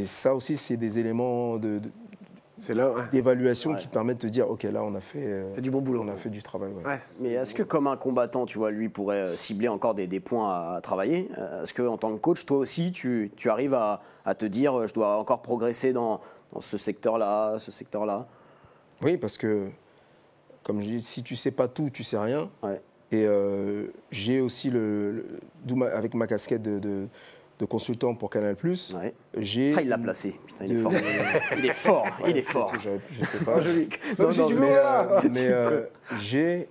ça aussi, c'est des éléments d'évaluation qui permettent de dire, ok, là, on a fait du bon boulot, on a fait du travail. Mais est-ce que comme un combattant, tu vois, lui pourrait cibler encore des points à travailler? Est-ce que en tant que coach, toi aussi, tu arrives à te dire, je dois encore progresser dans ce secteur-là, ce secteur-là? Oui, parce que, comme je dis, si tu sais pas tout, tu sais rien. Et j'ai aussi, avec ma casquette de consultant pour Canal+, j'ai... il l'a placé, putain, il est fort. Il est fort, il est fort. Je sais pas. Mais j'ai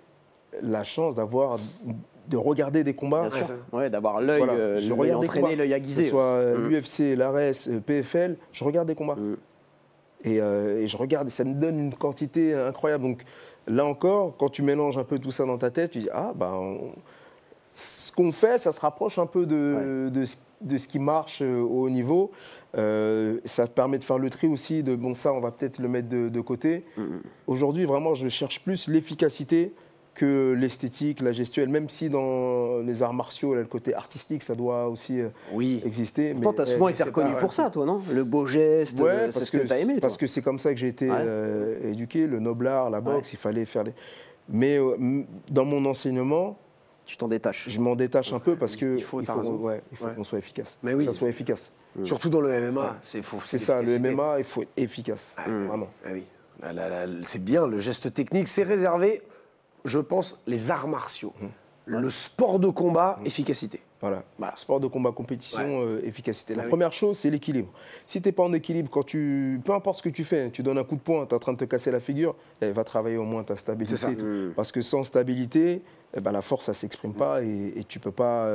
la chance de regarder des combats. Bien sûr. D'avoir l'œil entraîné, l'œil aiguisé. Que ce soit l'UFC, l'ARES, PFL, je regarde des combats. Et je regarde, et ça me donne une quantité incroyable. Donc là encore, quand tu mélanges un peu tout ça dans ta tête, tu dis, ce qu'on fait, ça se rapproche un peu de ce qui marche au haut niveau. Ça permet de faire le tri aussi de, ça, on va peut-être le mettre de côté. Aujourd'hui, vraiment, je cherche plus l'efficacité que l'esthétique, la gestuelle, même si dans les arts martiaux, là, le côté artistique, ça doit aussi exister. Pourtant, tu as souvent été reconnu pour ça, toi, non? Le beau geste, c'est ce que tu as aimé. Parce que c'est comme ça que j'ai été éduqué, le noble art, la boxe, il fallait faire les... Mais dans mon enseignement... Tu t'en détaches. Je m'en détache un peu parce qu'il faut qu'on soit efficace. Mais oui. Que ça soit efficace. Surtout dans le MMA. C'est ça, le MMA, il faut être efficace. Vraiment. C'est bien, le geste technique, c'est réservé... Je pense, les arts martiaux. Le sport de combat, efficacité. Voilà. Sport de combat, compétition, efficacité. La première chose, c'est l'équilibre. Si tu n'es pas en équilibre, peu importe ce que tu fais, tu donnes un coup de poing, tu es en train de te casser la figure, va travailler au moins ta stabilité. Parce que sans stabilité, la force, ça ne s'exprime pas et tu peux pas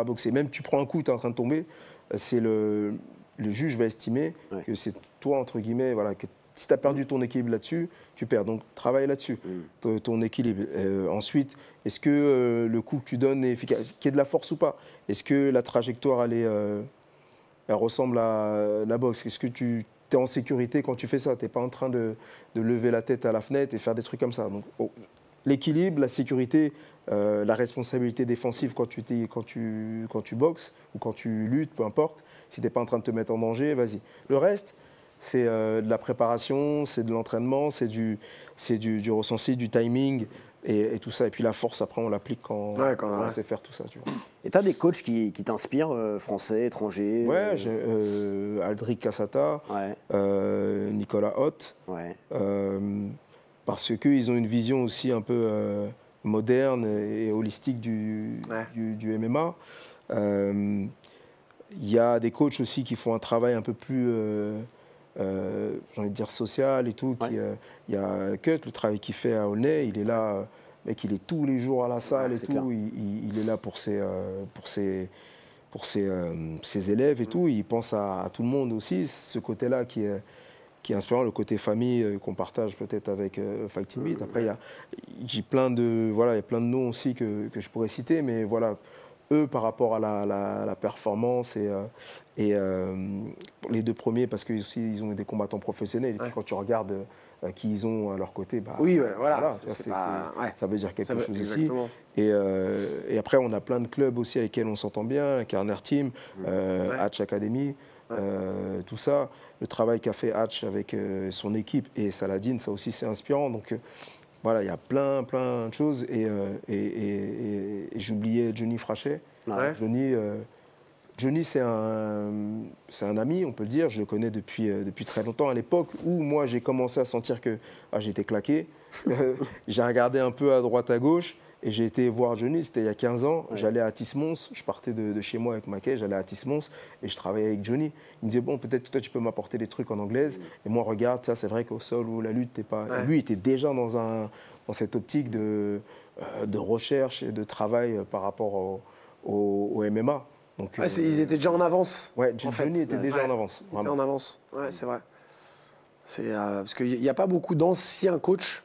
boxer. Même tu prends un coup, tu es en train de tomber, c'est le juge va estimer que c'est toi, entre guillemets, voilà, que si tu as perdu ton équilibre là-dessus, tu perds. Donc, travaille là-dessus, ton équilibre. Ensuite, est-ce que le coup que tu donnes est efficace, qu'il y ait de la force ou pas? Est-ce que la trajectoire, elle ressemble à la boxe? Est-ce que tu es en sécurité quand tu fais ça? Tu n'es pas en train de lever la tête à la fenêtre et faire des trucs comme ça. Donc, l'équilibre, la sécurité, la responsabilité défensive quand tu boxes ou quand tu luttes, peu importe. Si tu n'es pas en train de te mettre en danger, vas-y. Le reste, c'est de la préparation, c'est de l'entraînement, c'est du ressenti, du timing et tout ça. Et puis la force, après, on l'applique quand on sait faire tout ça. Tu vois. Et tu as des coachs qui t'inspirent, français, étrangers? Ouais, j'ai Aldric Cassata, Nicolas Hoth, parce qu'ils ont une vision aussi un peu moderne et holistique du MMA. Il y a des coachs aussi qui font un travail un peu plus... j'ai envie de dire social et tout. Il y a Cut, le travail qu'il fait à Aulnay, il est là, mec, il est tous les jours à la salle et tout. Il est là pour ses élèves et tout. Il pense à tout le monde aussi. Ce côté-là qui est inspirant, le côté famille qu'on partage peut-être avec Fighting Beat. Après, il y a plein de noms aussi que je pourrais citer, mais voilà. Eux, par rapport à la performance et les deux premiers, parce qu'ils ont des combattants professionnels. Et puis quand tu regardes qui ils ont à leur côté, ça veut dire quelque chose aussi. Et après, on a plein de clubs aussi avec lesquels on s'entend bien, Kerner Team, Hatch Academy, tout ça. Le travail qu'a fait Hatch avec son équipe et Saladin, ça aussi c'est inspirant. Donc, voilà, il y a plein de choses. Et j'oubliais Johnny Frachet. Johnny, c'est un ami, on peut le dire. Je le connais depuis très longtemps. À l'époque où moi, j'ai commencé à sentir que j'étais claqué, j'ai regardé un peu à droite, à gauche. Et j'ai été voir Johnny, c'était il y a 15 ans. J'allais à Tismons, je partais de chez moi avec ma quai, j'allais à Tismons et je travaillais avec Johnny. Il me disait, bon, peut-être que toi, tu peux m'apporter des trucs en anglaise. Et moi, regarde, ça, c'est vrai qu'au sol ou la lutte, t'es pas... Lui, il était déjà dans cette optique de recherche et de travail par rapport au MMA. Donc, ils étaient déjà en avance. Ouais, Johnny était déjà en avance. Il était en avance, c'est vrai. Parce qu'il n'y a pas beaucoup d'anciens coachs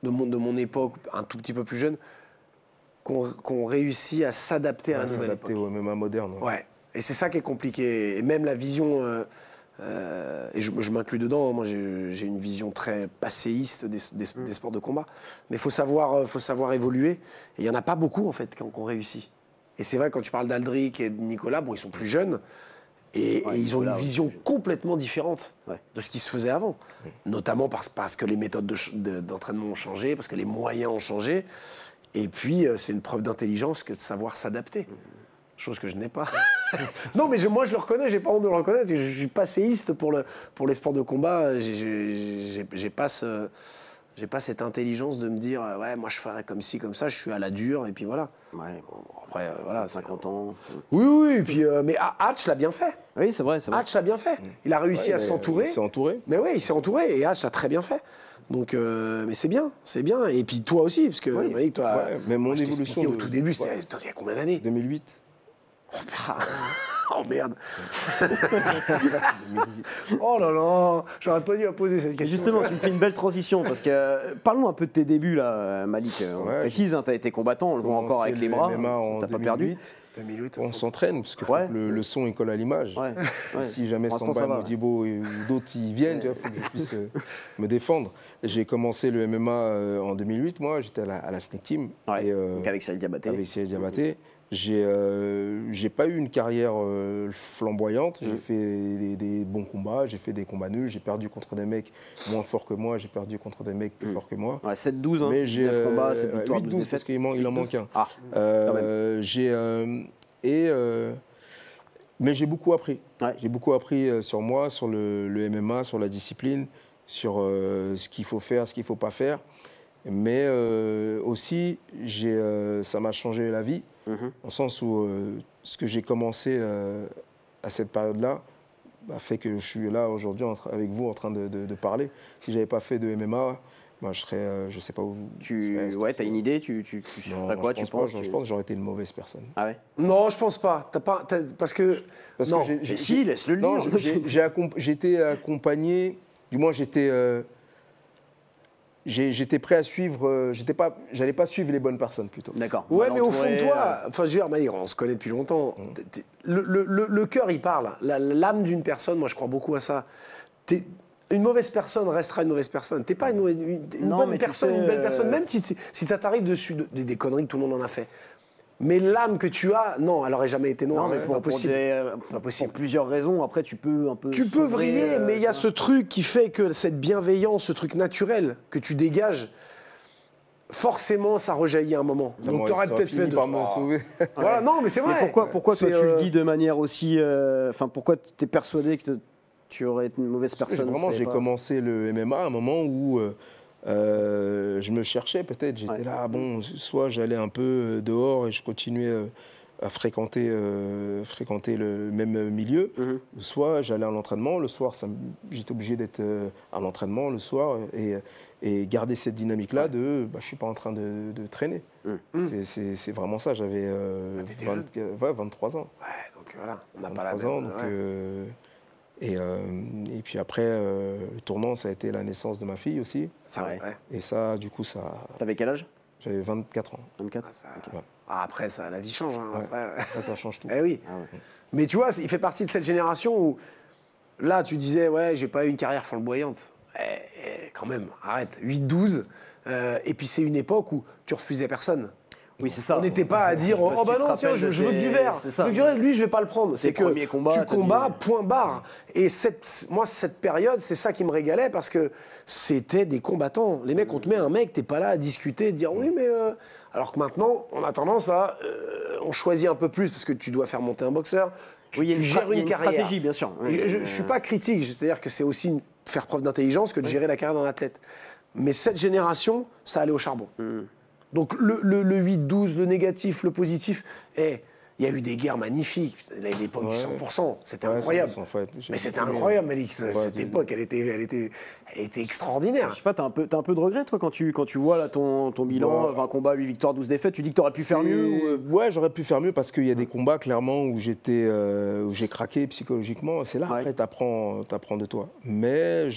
de mon époque, un tout petit peu plus jeune, qu'on réussit à s'adapter à la nouvelle époque. S'adapter au MMA moderne. Ouais. Et c'est ça qui est compliqué. Et même la vision, et je m'inclus dedans, moi j'ai une vision très passéiste des sports de combat. Mais il faut savoir évoluer. Et il n'y en a pas beaucoup, en fait, qui ont réussi. Et c'est vrai, quand tu parles d'Aldric et de Nicolas, bon, ils sont plus jeunes. Et ils ont une vision complètement différente de ce qui se faisait avant. Notamment parce que les méthodes d'entraînement ont changé, parce que les moyens ont changé. Et puis, c'est une preuve d'intelligence que de savoir s'adapter. Chose que je n'ai pas. Non, mais moi, je le reconnais, j'ai pas honte de le reconnaître. Je suis passéiste pour les sports de combat. J'ai pas cette intelligence de me dire ouais, moi je ferais comme ci, comme ça, je suis à la dure, et puis voilà. Ouais, bon, après, voilà, 50 ans. Oui, et puis, mais Hatch l'a bien fait. Oui, c'est vrai. Hatch l'a bien fait. Il a réussi à s'entourer. Il s'est entouré. Mais oui, il s'est entouré, et Hatch l'a très bien fait. Donc, mais c'est bien. Et puis toi aussi, parce que Malik, toi, mais mon évolution au tout début, c'était il y a combien d'années? 2008. Oh merde. Oh là là, j'aurais pas dû poser cette question. Justement, tu me fais une belle transition parce que parlons un peu de tes débuts là, Malik. On précise, tu as été combattant, on le voit encore avec les bras. T'as pas perdu. 2008, on s'entraîne parce que le son il colle à l'image. Si jamais Samba Modibo ou d'autres y viennent, il faut que je puisse me défendre. J'ai commencé le MMA en 2008, moi j'étais à la Snake Team. Donc avec Cyril Diabaté. Avec Cyril Diabaté. J'ai pas eu une carrière flamboyante. J'ai fait des bons combats, j'ai fait des combats nuls, j'ai perdu contre des mecs moins forts que moi, j'ai perdu contre des mecs plus forts que moi. 7-12, mais 19 combats, 7 victoires, 12 défaites. Parce qu'il en manque un. Mais j'ai beaucoup appris. J'ai beaucoup appris sur moi, sur le MMA, sur la discipline, sur ce qu'il faut faire, ce qu'il ne faut pas faire. Mais aussi, ça m'a changé la vie, dans le sens où ce que j'ai commencé à cette période-là a fait que je suis là aujourd'hui avec vous en train de parler. Si je n'avais pas fait de MMA, Moi, je serais, je sais pas où. Ouais, t'as une idée, tu ferais quoi, tu penses? Je pense que j'aurais été une mauvaise personne. Ah ouais? Non, je pense pas. Parce que non. Si, laisse-le le dire. J'étais accompagné, du moins j'étais prêt à suivre, j'allais pas suivre les bonnes personnes plutôt. D'accord. Ouais, mais au fond de toi, enfin, je veux dire, Malik, on se connaît depuis longtemps. Le cœur, il parle. L'âme d'une personne, moi, je crois beaucoup à ça. Une mauvaise personne restera une mauvaise personne. T'es pas une bonne personne, une belle personne, même si ça t'arrive dessus des conneries que tout le monde en a fait. Mais l'âme que tu as, non, elle aurait jamais été noire. C'est pas possible. C'est pas possible. Pour plusieurs raisons. Après, tu peux un peu. Tu peux vriller, mais il y a ce truc qui fait que cette bienveillance, ce truc naturel que tu dégages, forcément, ça rejaillit à un moment. Donc, tu aurais peut-être fait par me sauver. Voilà, non, mais c'est vrai. Mais pourquoi toi, tu le dis de manière aussi. Enfin, pourquoi tu es persuadé que tu aurais été une mauvaise personne? Vraiment, j'ai commencé le MMA à un moment où. Je me cherchais peut-être, j'étais là, bon, soit j'allais un peu dehors et je continuais à fréquenter le même milieu, soit j'allais à l'entraînement, le soir j'étais obligé d'être à l'entraînement le soir et garder cette dynamique-là de je ne suis pas en train de traîner. C'est vraiment ça, j'avais 23 ans. Ouais, donc voilà, on n'a pas la même. Ans, donc, et puis après, le tournant, ça a été la naissance de ma fille aussi. Et ça, du coup, ça... T'avais quel âge? J'avais 24 ans. 24 Après, la vie change. Hein. Après, ça change tout. Eh oui. Mais tu vois, il fait partie de cette génération où, là, tu disais, ouais, j'ai pas eu une carrière flamboyante. Quand même, arrête. 8-12. Et puis, c'est une époque où tu refusais personne. Oui, c'est ça. On n'était pas à dire oh bah non, tiens, je veux que du verre. Lui, je vais pas le prendre. C'est que tu combats, point barre. Et moi, cette période, c'est ça qui me régalait parce que c'était des combattants. Les mecs, on te met un mec, t'es pas là à discuter, dire oui, mais. Alors que maintenant, on a tendance à. On choisit un peu plus parce que tu dois faire monter un boxeur. Oui, il y a une carrière. stratégie, bien sûr. Je ne suis pas critique, c'est-à-dire que c'est aussi faire preuve d'intelligence que de gérer la carrière d'un athlète. Mais cette génération, ça allait au charbon. Donc le 8-12, le négatif, le positif, il y a eu des guerres magnifiques. L'époque du 100%, c'était incroyable. Mais c'était incroyable, Malik. Cette époque, elle était extraordinaire. Je sais pas, t'as un peu de regret, toi, quand tu vois là, ton bilan, 20 combats, 8 victoires, 12 défaites, tu dis que t'aurais pu faire mieux Ouais, j'aurais pu faire mieux parce qu'il y a des combats, clairement, où j'ai craqué psychologiquement. C'est là, après, t'apprends de toi. Mais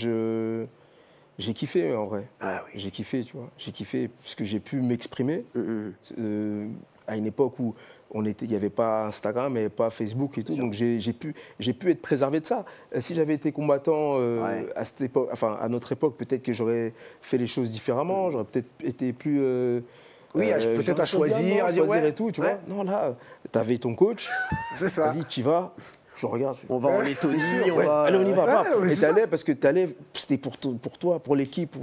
j'ai kiffé en vrai. J'ai kiffé, tu vois. J'ai kiffé parce que j'ai pu m'exprimer à une époque où il n'y avait pas Instagram, il n'y avait pas Facebook et tout. Donc j'ai pu être préservé de ça. Si j'avais été combattant à cette époque, enfin à notre époque, peut-être que j'aurais fait les choses différemment. J'aurais peut-être été plus. Peut-être à choisir, à dire et tout, tu vois. Non, là, tu avais ton coach. C'est ça. Vas-y, tu y vas. Je regarde. On va en Lettonie, Allez, on y va. Et t'allais parce que c'était pour toi, pour l'équipe,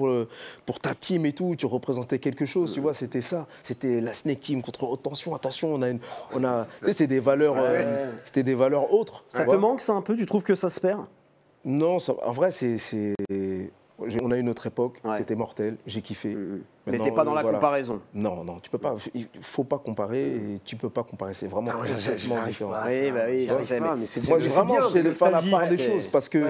pour ta team et tout. Tu représentais quelque chose, tu vois. C'était ça. C'était la Snake Team contre haute tension. Attention, tu sais, c'est des valeurs. C'était des valeurs autres. Ça te manque ça un peu? Tu trouves que ça se perd? Non, en vrai, on a eu notre époque, c'était mortel, j'ai kiffé. Mais t'es pas dans la comparaison? Non, tu peux pas. Il faut pas comparer et tu peux pas comparer. C'est vraiment complètement différent. Oui, je sais, mais c'est vraiment, c'est de faire la part des choses parce que.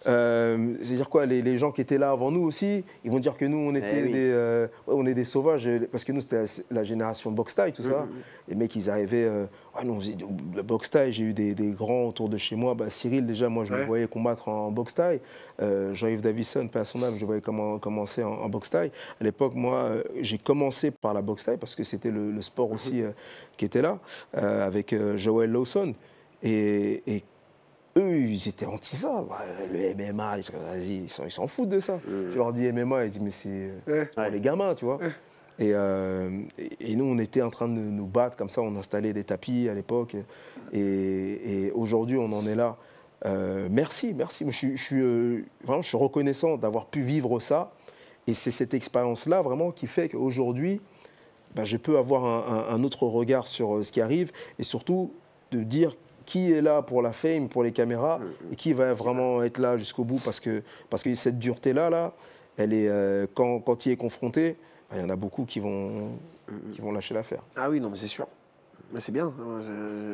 C'est-à-dire quoi, les gens qui étaient là avant nous aussi, ils vont dire que nous, on était on est des sauvages, parce que nous, c'était la génération boxe taille, tout ça. Les mecs, ils arrivaient, nous, on faisait de boxe taille. J'ai eu des grands autour de chez moi. Cyril, déjà, moi, je le voyais combattre en boxe taille. Jean-Yves Davison, paix à son âme, je le voyais commencer en boxe taille. À l'époque, moi, j'ai commencé par la boxe taille parce que c'était le sport aussi qui était là, avec Joel Lawson. Et eux, ils étaient anti ça. Le MMA, vas-y, ils s'en foutent de ça. Tu leur dis MMA, ils disent mais c'est pour les gamins, tu vois. Et nous, on était en train de nous battre comme ça. On installait des tapis à l'époque. Et aujourd'hui, on en est là. Merci. Je suis reconnaissant d'avoir pu vivre ça. Et c'est cette expérience-là vraiment qui fait qu'aujourd'hui, je peux avoir un autre regard sur ce qui arrive et surtout de dire qui est là pour la fame, pour les caméras, et qui va vraiment être là jusqu'au bout, parce que cette dureté-là, elle est, quand il est confronté, il y en a beaucoup qui vont lâcher l'affaire. Ah oui, non, mais c'est sûr. Mais c'est bien.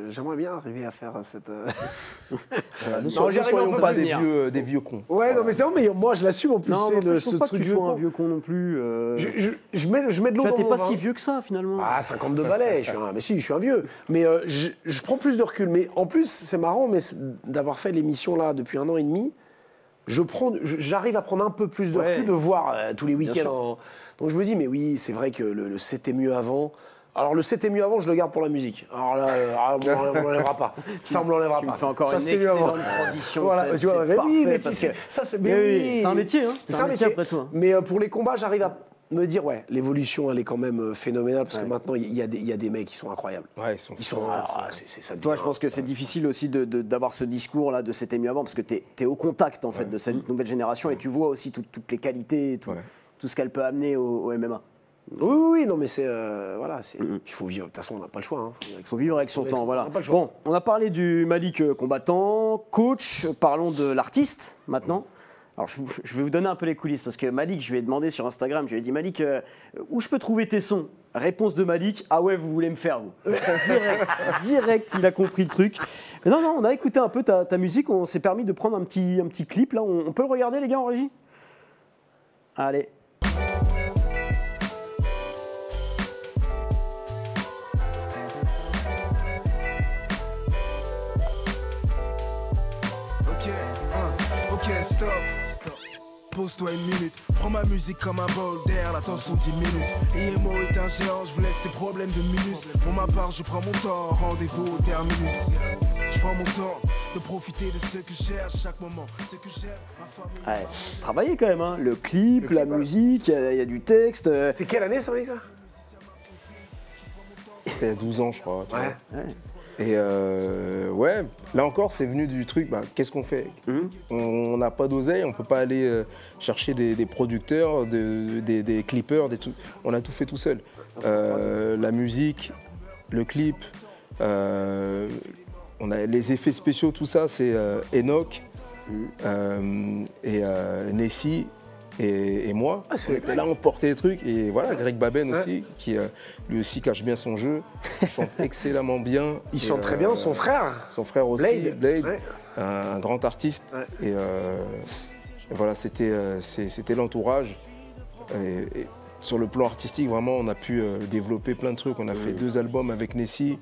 J'aimerais bien arriver à faire cette. Ne j'y arrive un peu pas plus. des vieux cons. Ouais, non, mais c'est vrai, mais moi je l'assume en plus. Non, c'est mais je trouve pas que tu vieux sois un con. vieux con non plus. Je mets de l'eau dans T'es mon pas vin. si vieux que ça finalement. Ah, 52 balais, mais si, je suis un vieux. Mais je prends plus de recul. Mais en plus, c'est marrant d'avoir fait l'émission là depuis 1 an et demi. J'arrive à prendre un peu plus de recul, de voir tous les week-ends. Donc je me dis, mais oui, c'est vrai que le c'était mieux avant. Alors le c'était mieux avant, je le garde pour la musique. Alors là, on ne l'enlèvera pas. Ça, on ne l'enlèvera Tu pas. me fais encore ça, une c'était mieux avant. excellente transition. Voilà, tu vois, mais parfait, oui, mais parce c'est- que- ça c'est Mais oui, c'est un métier, hein. C'est un métier après tout. Hein. Mais pour les combats, j'arrive à me dire, ouais, l'évolution, elle est quand même phénoménale parce que maintenant, il y a des mecs qui sont incroyables. Ouais, Ils sont. Ça Toi, je pense que c'est difficile aussi d'avoir ce discours-là de c'était mieux avant, parce que tu es au contact en fait de cette nouvelle génération et tu vois aussi toutes les qualités, tout ce qu'elle peut amener au MMA. Oui, non, mais c'est. Voilà, il faut vivre. De toute façon, on n'a pas le choix. Hein. Il faut vivre avec son temps, voilà. On n'a pas le choix. Bon, on a parlé du Malik combattant, coach, parlons de l'artiste maintenant. Alors, je vais vous donner un peu les coulisses, parce que Malik, je lui ai demandé sur Instagram, je lui ai dit, Malik, où je peux trouver tes sons? Réponse de Malik, ah ouais, vous voulez me faire, vous. Direct, il a compris le truc. Mais non, on a écouté un peu ta musique, on s'est permis de prendre un petit clip, là, on peut le regarder, les gars, en régie? Allez. Ok, stop. Pose-toi une minute, prends ma musique comme un bol d'air, l'attention 10 minutes. IMO est un géant, je vous laisse ces problèmes de minus. Pour ma part, je prends mon temps, rendez-vous au terminus. Je prends mon temps de profiter de ce que j'ai à chaque moment. Ce que j'aime, ma famille. Ouais, c'est travaillé quand même, hein. Le clip, la musique, il y a du texte. C'est quelle année ça, Malik, ça? C'était à 12 ans, je crois. tu vois. Ouais. Et ouais, là encore, c'est venu du truc, qu'est-ce qu'on fait? On n'a pas d'oseille, on ne peut pas aller chercher des producteurs, des clippers, des trucs. On a tout fait tout seul. La musique, le clip, on a les effets spéciaux, tout ça, c'est Enoch et Nessie. Et moi, on était là, on portait les trucs. Et voilà, Greg Baben aussi, qui lui aussi cache bien son jeu, chante excellemment bien. Il chante très bien, son frère. Son frère aussi, Blade, ouais. un grand artiste. Ouais. Et voilà, c'était l'entourage. Et sur le plan artistique, vraiment, on a pu développer plein de trucs. On a fait 2 albums avec Nessie,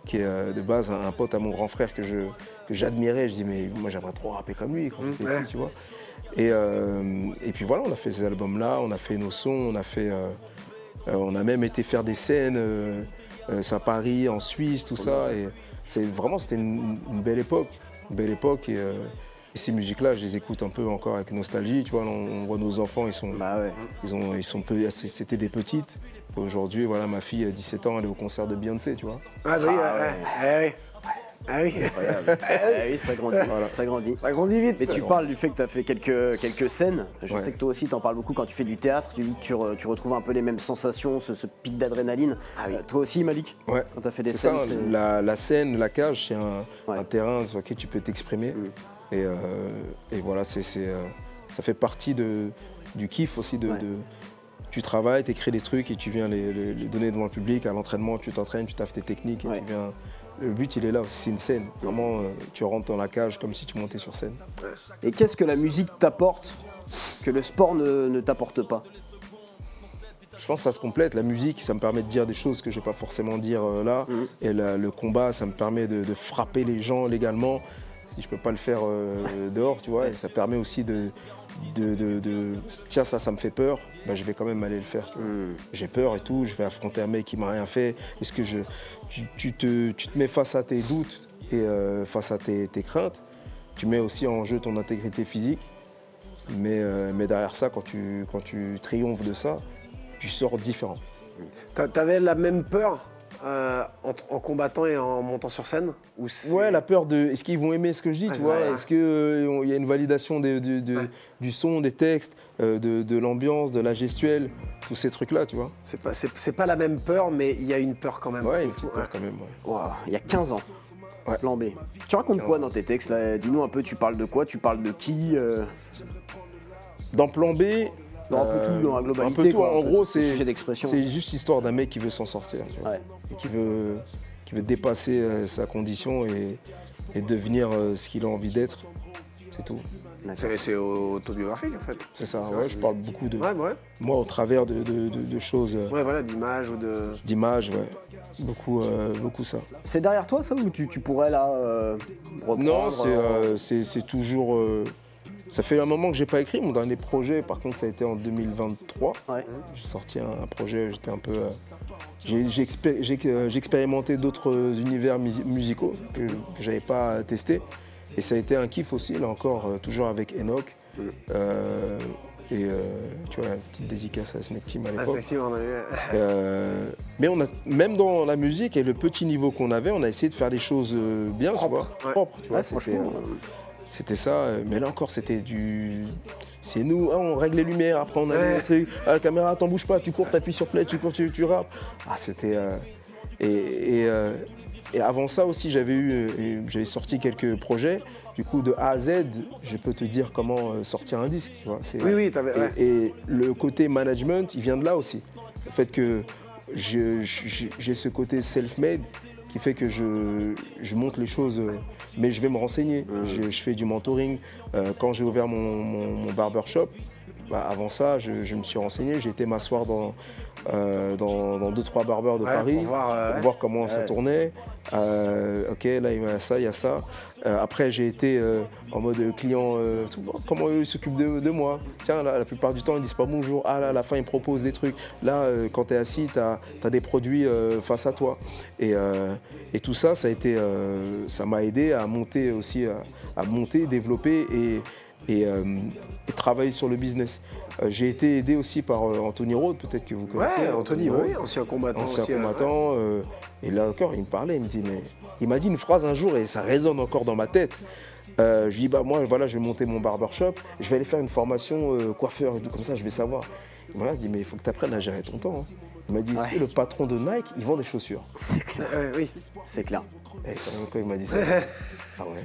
qui est de base un pote à mon grand frère que j'admirais. Je dis, mais moi j'aimerais trop rapper comme lui quand j'étais petit, tu vois. Et puis voilà, on a fait ces albums-là, on a fait nos sons, on a même été faire des scènes à Paris, en Suisse, tout ça. Et c'était une belle époque. Et ces musiques-là, je les écoute un peu encore avec nostalgie. Tu vois, on voit nos enfants, c'était des petites. Aujourd'hui, voilà, ma fille, 17 ans, elle est au concert de Beyoncé, tu vois. Ah oui, Ah oui. Oui, ça grandit. Voilà. Ça grandit. Ça grandit vite. Mais tu parles du fait que tu as fait quelques scènes. Je sais que toi aussi, tu en parles beaucoup quand tu fais du théâtre. Tu retrouves un peu les mêmes sensations, ce pic d'adrénaline. Toi aussi, Malik, ouais. Quand tu as fait des c'est scènes. Ça, la scène, la cage, c'est un terrain sur lequel tu peux t'exprimer. Et voilà, ça fait partie du kiff aussi tu travailles, tu écris des trucs et tu viens les donner devant le public. À l'entraînement, tu t'entraînes, tu taffes tes techniques et tu viens. Le but, il est là, c'est une scène. Vraiment, tu rentres dans la cage comme si tu montais sur scène. Et qu'est-ce que la musique t'apporte que le sport ne t'apporte pas? Je pense que ça se complète. La musique, ça me permet de dire des choses que je ne vais pas forcément dire là. Et le combat, ça me permet de frapper les gens légalement, si je ne peux pas le faire dehors, tu vois. Et ça permet aussi tiens, ça me fait peur, je vais quand même aller le faire. J'ai peur et tout, je vais affronter un mec qui m'a rien fait. Est-ce que tu te mets face à tes doutes et face à tes craintes. Tu mets aussi en jeu ton intégrité physique. Mais derrière ça, quand tu triomphes de ça, tu sors différent. T'avais la même peur en combattant et en montant sur scène Ouais, la peur de est-ce qu'ils vont aimer ce que je dis, tu vois. Est-ce qu'il y a une validation du son, des textes, de l'ambiance, de la gestuelle, tous ces trucs-là, tu vois. C'est pas la même peur, mais il y a une peur quand même. Ouais, une petite peur quand même. Ouais. Wow, il y a 15 ans. Plan B. Tu racontes quoi dans tes textes là? Dis-nous un peu, tu parles de quoi? Tu parles de qui Dans Plan B, un peu tout dans la globalité. Un peu tout. Quoi, en gros, c'est sujet d'expression. C'est juste l'histoire d'un mec qui veut s'en sortir, tu vois. Et veut dépasser sa condition et devenir ce qu'il a envie d'être. C'est tout. C'est autobiographique en fait. C'est ça, ouais, je parle beaucoup de... Ouais. Moi, au travers de choses... Ouais, voilà, d'images ou de... D'images, ouais. Beaucoup ça. C'est derrière toi ça ou tu pourrais là reprendre? Non, c'est toujours... Ça fait un moment que j'ai pas écrit. Mon dernier projet, par contre, ça a été en 2023. Ouais. J'ai sorti un projet, j'étais un peu... J'ai expérimenté d'autres univers musicaux que j'avais pas testé. Et ça a été un kiff aussi, là encore, toujours avec Enoch. Tu vois, une petite dédicace à Snake Team à l'époque. Mais même dans la musique et le petit niveau qu'on avait, on a essayé de faire des choses bien, propres, tu vois. C'était ça, mais là encore, c'était c'est nous, on règle les lumières, après on a des trucs, la caméra, t'en bouge pas, tu cours, t'appuies sur play, tu cours, tu rappes. C'était... Et avant ça aussi, j'avais sorti quelques projets. Du coup, de A à Z, je peux te dire comment sortir un disque. Tu vois. Oui, t'avais... Et le côté management, il vient de là aussi. Le fait que j'ai ce côté self-made qui fait que je monte les choses, mais je vais me renseigner. Je fais du mentoring. Quand j'ai ouvert mon barbershop, avant ça, je me suis renseigné. J'ai été m'asseoir dans 2-3 barbeurs de Paris pour voir comment ça tournait. Ok, là il y a ça, il y a ça. Après j'ai été en mode client, comment eux ils s'occupent de moi. Tiens, là, la plupart du temps ils disent pas bonjour. Ah là, à la fin ils me proposent des trucs. Là, quand tu es assis, tu as des produits face à toi. Et tout ça, ça m'a aidé à monter aussi, à monter, développer et travailler sur le business. J'ai été aidé aussi par Anthony Rode, peut-être que vous connaissez. Ouais, Anthony, oui, ancien combattant. Et là encore, il me parlait, il me dit, mais il m'a dit une phrase un jour et ça résonne encore dans ma tête. Je lui dis, moi, voilà, je vais monter mon barbershop, je vais aller faire une formation coiffeur et tout comme ça, je vais savoir. Il m'a dit, mais il faut que tu apprennes à gérer ton temps. Hein. Il m'a dit, est-ce que le patron de Nike, il vend des chaussures? C'est clair. Oui, c'est clair. Et quand il m'a dit ça, ah ouais.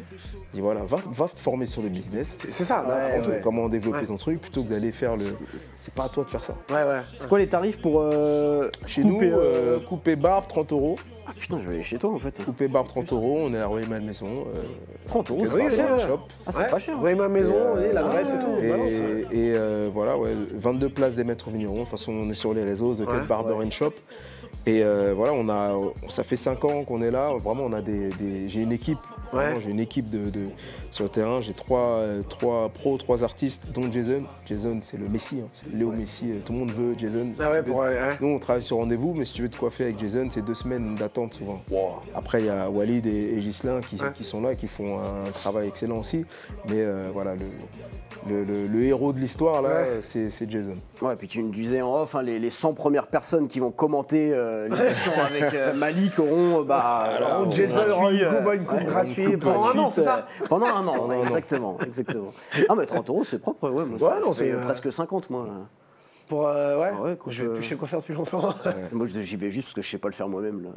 Il dit voilà, va te former sur le business. C'est ça, comment développer ton truc plutôt que d'aller faire le. C'est pas à toi de faire ça. C'est quoi les tarifs pour chez nous couper barbe 30 €. Ah putain, je vais aller chez toi en fait. Couper barbe 30 €, on est à Rueil-Malmaison. 30 €, c'est pas cher. Rueil-Malmaison, l'adresse et tout. Et voilà, 22 places des Maîtres Vignerons. De toute façon, on est sur les réseaux, The Cut Barber and Shop. Et voilà, ça fait 5 ans qu'on est là. Vraiment, j'ai une équipe. J'ai une équipe sur le terrain. J'ai 3 pros, 3 artistes, dont Jason. Jason, c'est le Messi, hein. C'est Léo Messi. Tout le monde veut Jason. Nous, on travaille sur rendez-vous, mais si tu veux te coiffer avec Jason, c'est 2 semaines d'attente souvent. Wow. Après, il y a Walid et Ghislain qui sont là, qui font un travail excellent aussi. Mais voilà, le héros de l'histoire, là, c'est Jason. Ouais, puis tu me disais en off, hein, les 100 premières personnes qui vont commenter l'émission avec Malik auront Jason aura une coupe gratuite pendant un an, c'est ça? Pendant un an, exactement. Ah mais 30 €, c'est propre, ouais. Moi, c'est presque 50, moi. Je vais plus chez le coiffeur depuis longtemps. Moi, j'y vais juste parce que je sais pas le faire moi-même,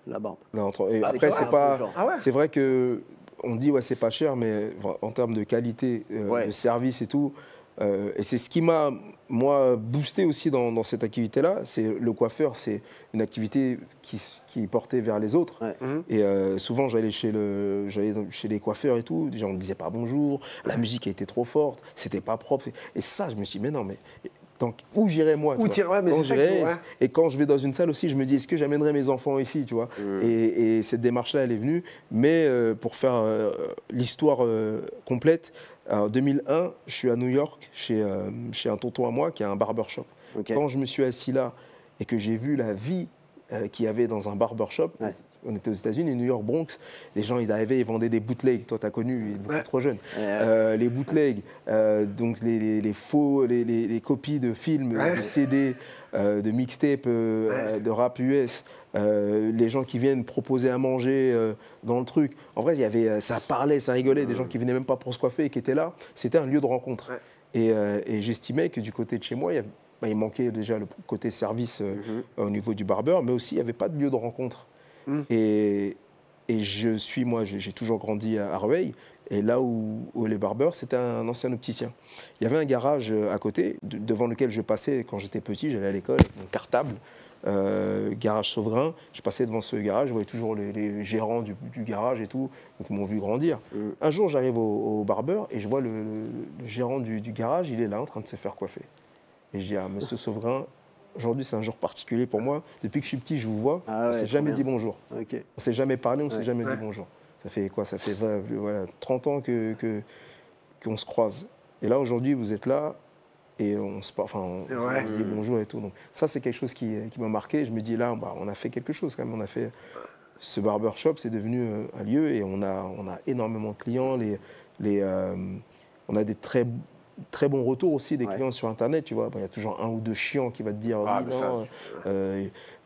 la barbe. Non, et après, c'est pas... C'est vrai que on dit c'est pas cher, mais en termes de qualité, de service et tout, et c'est ce qui m'a, moi, boosté aussi dans cette activité-là. C'est le coiffeur, c'est une activité qui est portée vers les autres. Ouais. Et souvent, j'allais chez les coiffeurs et tout, les gens me disaient pas bonjour, la musique a été trop forte, c'était pas propre. Et ça, je me suis dit, mais non, mais... Donc, où j'irais moi? Et quand je vais dans une salle aussi, je me dis, est-ce que j'amènerai mes enfants ici, tu vois? Et cette démarche-là, elle est venue. Mais pour faire l'histoire complète, en 2001, je suis à New York, chez un tonton à moi qui a un barbershop. Okay. Quand je me suis assis là et que j'ai vu la vie qu'il y avait dans un barbershop, on était aux États-Unis, New York, Bronx, les gens, ils arrivaient, ils vendaient des bootlegs. Toi, tu as connu, il est beaucoup trop jeune. Les bootlegs, donc les faux, les copies de films, de CD, de mixtapes, de rap US, les gens qui viennent proposer à manger dans le truc. En vrai, ça parlait, ça rigolait, des gens qui venaient même pas pour se coiffer et qui étaient là. C'était un lieu de rencontre. Et j'estimais que du côté de chez moi, il manquait déjà le côté service au niveau du barbeur, mais aussi il n'y avait pas de lieu de rencontre. Et j'ai toujours grandi à Rueil, et là où les barbeurs, c'était un ancien opticien. Il y avait un garage à côté, devant lequel je passais quand j'étais petit, j'allais à l'école, mon cartable, garage Souverain. Je passais devant ce garage, je voyais toujours les gérants du garage et tout, donc ils m'ont vu grandir. Un jour, j'arrive au barbeur et je vois le gérant du garage, il est là en train de se faire coiffer. Et je dis à Monsieur Souverain, aujourd'hui c'est un jour particulier pour moi. Depuis que je suis petit, je vous vois, on ne s'est jamais dit bonjour. Okay. On ne s'est jamais parlé, on ne s'est jamais dit bonjour. Ça fait quoi? Ça fait 30 ans qu'on se croise. Et là, aujourd'hui, vous êtes là et on se dit bonjour et tout. Donc, ça, c'est quelque chose qui m'a marqué. Je me dis, là, on a fait quelque chose quand même. On a fait ce barbershop, c'est devenu un lieu et on a énormément de clients. On a des très bons retours aussi des clients sur Internet, tu vois. Il y a toujours un ou deux chiants qui va te dire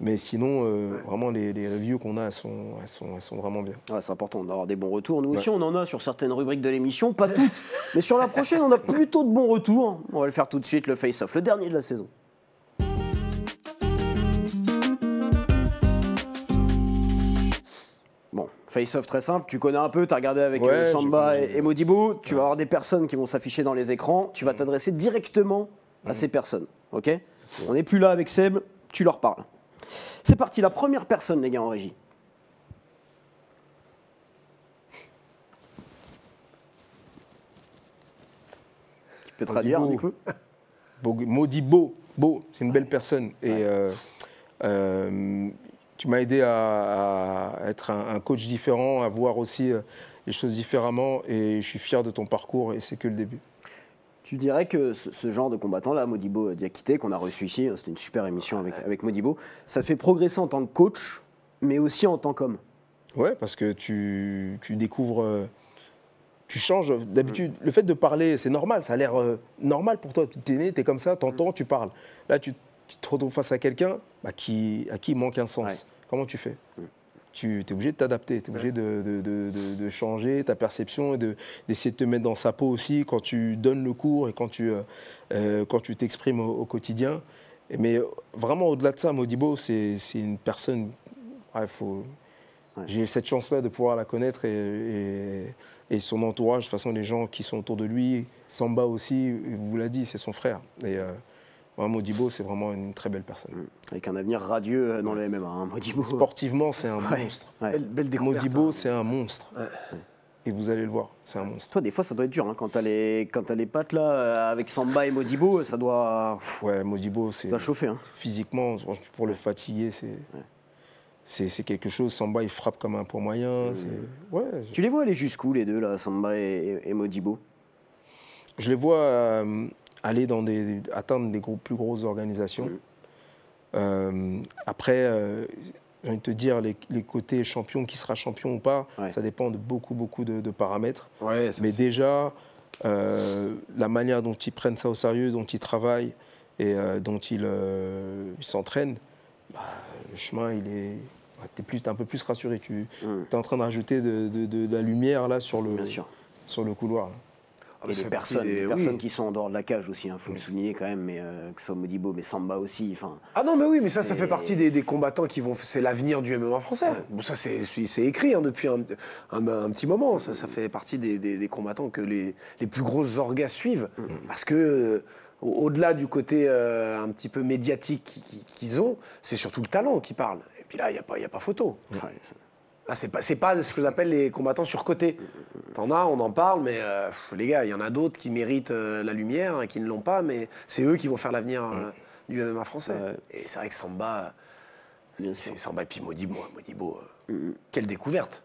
mais sinon, vraiment, les reviews qu'on a, elles sont vraiment bien. Ouais, c'est important d'avoir des bons retours. Nous aussi, on en a sur certaines rubriques de l'émission, pas toutes, mais sur la prochaine, on a plutôt de bons retours. On va le faire tout de suite, le face-off, le dernier de la saison. Bon, face-off très simple, tu connais un peu, tu as regardé avec Samba et Modibo, tu vas avoir des personnes qui vont s'afficher dans les écrans, tu vas t'adresser directement à ces personnes, ok? On n'est plus là avec Seb, tu leur parles. C'est parti, la première personne, les gars, en régie. Tu peux traduire, du coup? Modibo, c'est une belle personne. Et tu m'as aidé à être un coach différent, à voir aussi les choses différemment. Et je suis fier de ton parcours et c'est que le début. Tu dirais que ce genre de combattant-là, Modibo Diakité, qu'on a reçu ici, c'était une super émission avec Modibo, ça te fait progresser en tant que coach, mais aussi en tant qu'homme. Ouais, parce que tu découvres, tu changes. D'habitude, le fait de parler, c'est normal, ça a l'air normal pour toi. Tu es né, tu es comme ça, tu entends, tu parles. Là, tu te retrouves face à quelqu'un à qui il manque un sens. Ouais. Comment tu fais? Tu es obligé de t'adapter, tu es obligé de changer ta perception et d'essayer de te mettre dans sa peau aussi quand tu donnes le cours et quand tu t'exprimes au quotidien. Mais vraiment, au-delà de ça, Modibo, c'est une personne... J'ai cette chance-là de pouvoir la connaître et son entourage, de toute façon, les gens qui sont autour de lui, Samba aussi, vous l'a dit, c'est son frère. Et, Modibo, c'est vraiment une très belle personne. Avec un avenir radieux dans le MMA, hein, Modibo. Sportivement, c'est un monstre. Belle découverte. Modibo, c'est un monstre. Et vous allez le voir, c'est un monstre. Toi, des fois, ça doit être dur. Hein, quand t'as les pattes là, avec Samba et Modibo, ça doit... Ouais, Modibo, c'est... doit chauffer. Hein. Physiquement, pour le fatiguer, c'est quelque chose. Samba, il frappe comme un poids moyen. Tu les vois aller jusqu'où, les deux, là, Samba et Modibo? Je les vois... aller atteindre des plus grosses organisations. Après, j'ai envie de te dire, les côtés champion, qui sera champion ou pas, ça dépend de beaucoup de paramètres. Mais déjà, la manière dont ils prennent ça au sérieux, dont ils travaillent et dont ils s'entraînent, le chemin, tu es un peu plus rassuré. Tu es en train de rajouter de la lumière là, sur le couloir. Là. Et des personnes qui sont en dehors de la cage aussi, il faut le souligner quand même, mais que ce soit Modibo, mais Samba aussi. Ah non, mais oui, mais ça fait partie des combattants qui vont. C'est l'avenir du MMA français. Bon, ça, c'est écrit depuis un petit moment. Ça fait partie des combattants que les plus grosses orgas suivent. Parce que, au-delà du côté un petit peu médiatique qu'ils ont, c'est surtout le talent qui parle. Et puis là, il n'y a pas photo. Là, c'est pas ce que j'appelle les combattants surcotés. T'en as, on en parle, mais les gars, il y en a d'autres qui méritent la lumière, qui ne l'ont pas, mais c'est eux qui vont faire l'avenir du MMA français. Et c'est vrai que Samba, c'est Samba et puis Modibo, quelle découverte.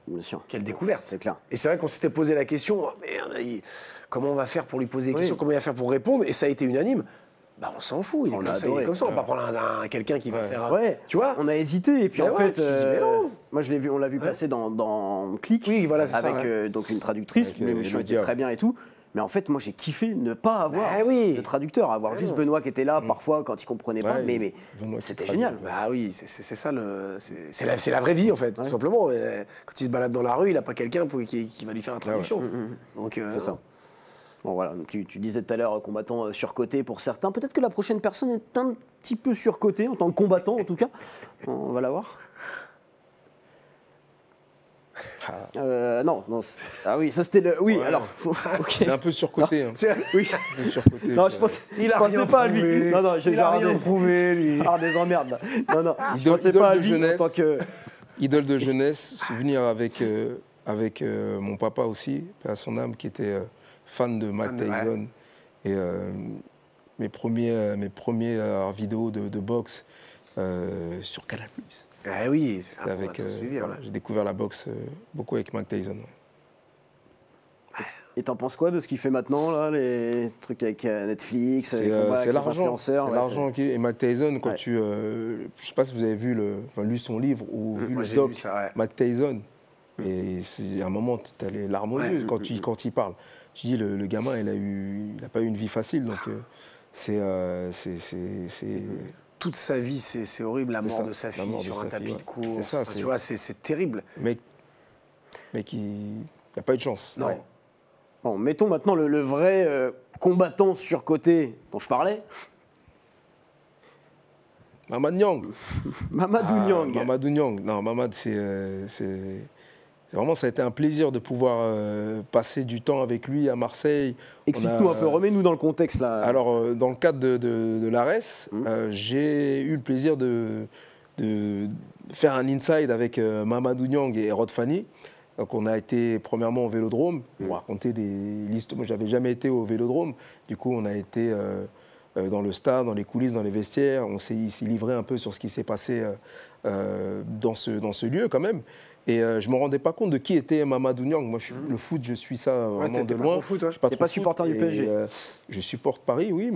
Bien sûr. Quelle découverte. C'est clair. Et c'est vrai qu'on s'était posé la question, comment on va faire pour lui poser des questions, comment il va faire pour répondre, et ça a été unanime. On s'en fout, il est comme ça, on va pas prendre quelqu'un qui va faire... Tu vois, on a hésité, et puis en fait, moi on l'a vu passer dans Click, avec donc une traductrice, l'émission était très bien et tout, mais en fait, moi j'ai kiffé ne pas avoir de traducteur, avoir juste Benoît qui était là parfois quand il comprenait pas, mais c'était génial. Bah oui, c'est ça, c'est la vraie vie en fait, tout simplement. Quand il se balade dans la rue, il n'a pas quelqu'un qui va lui faire la traduction. Donc c'est ça. Bon voilà, tu disais tout à l'heure combattant surcoté pour certains. Peut-être que la prochaine personne est un petit peu surcotée, en tant que combattant en tout cas. On va la voir. Non, non. Ah oui, ça c'était le. Oui, Ouais. alors. Ok. Il est un peu surcoté. Hein. Oui. Un peu surcoté, Non, je pensais pas à lui. Non, non, j'ai rien prouvé, lui. Ah, des emmerdes. Là. Non, non. Je Idole- pensais idole pas à de lui jeunesse. en tant que. Idole de jeunesse, souvenir avec mon papa aussi, paix à son âme, qui était fan de Mike Tyson. Et mes premières vidéos de boxe sur Canal+. Ah oui, C'était avec. Voilà, j'ai découvert la boxe beaucoup avec Mike Tyson. Ouais. Et t'en penses quoi de ce qu'il fait maintenant, là, les trucs avec Netflix, les combats avec C'est les l'argent. influenceurs, C'est ouais, l'argent qui. Et Mike Tyson, quand Ouais. je sais pas si vous avez vu lu son livre ou vu Moi, le j'ai doc vu ça, ouais. Mike Tyson. Et c'est à un moment, tu as les larmes aux yeux quand il parle. Tu dis, le gamin, il n'a pas eu une vie facile, donc c'est Toute sa vie, c'est horrible, la C'est mort ça, de sa la fille mort de sur sa un fille, tapis ouais. de course. C'est ça, Enfin, tu vois, c'est terrible. mec, il n'a pas eu de chance. Non. Ouais. Bon, mettons maintenant le vrai combattant surcoté dont je parlais, Mamad Niang. Mamadou Niang. Mamadou Niang. Non, Mamad, vraiment, ça a été un plaisir de pouvoir passer du temps avec lui à Marseille. Explique-nous un peu, remets-nous dans le contexte là. Alors, dans le cadre de l'ARES, j'ai eu le plaisir de faire un inside avec Mamadou Niang et Rod Fanny. Donc, on a été premièrement au Vélodrome pour raconter des listes. Moi, je n'avais jamais été au Vélodrome. Du coup, on a été dans le stade, dans les coulisses, dans les vestiaires. On s'est livré un peu sur ce qui s'est passé dans ce lieu quand même. Et je ne me rendais pas compte de qui était Mamadou Niang. Moi, le foot, je suis ça vraiment de loin. Foot, ouais. Je suis T'es pas supporter du PSG. Je supporte Paris, oui,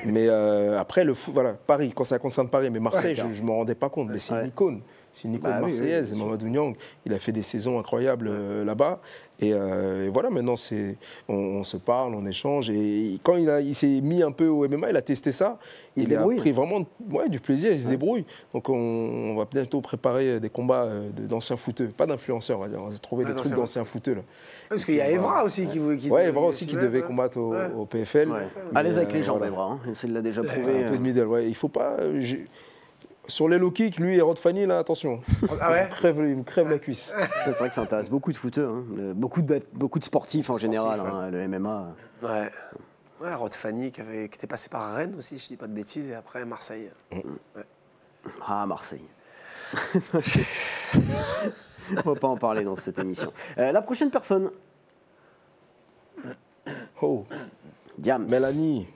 mais après le foot, voilà, Paris, quand ça concerne Paris, mais Marseille, je ne me rendais pas compte. Mais c'est une icône. C'est une icône Bah oui, marseillaise. oui, et Mamadou Niang, il a fait des saisons incroyables là-bas. Et voilà, maintenant, on se parle, on échange. Et quand il s'est mis un peu au MMA, il a testé ça. Il se a débrouille. pris vraiment du plaisir, il se débrouille. Donc on va bientôt préparer des combats d'anciens footeux. Pas d'influenceurs, on va dire. On va trouver des trucs d'anciens footeux. Là. Parce qu'il y a Evra aussi qui Evra aussi qui devait combattre au PFL. Ouais. À l'aise avec les jambes, voilà. Evra. Il l'a déjà prouvé. Un peu de middle, ouais. Il faut pas. Sur les low kicks, lui et Rod Fanny, là, attention. Ah ouais. Il vous crève la cuisse. C'est vrai que ça intéresse beaucoup de footeux, hein. Beaucoup de sportifs en général, ouais. hein, le MMA. Ouais. Ouais, Rod Fanny qui était passé par Rennes aussi, je dis pas de bêtises, et après Marseille. Ouais. Ah, Marseille. On va pas en parler dans cette émission. La prochaine personne, Oh, Diams. Mélanie.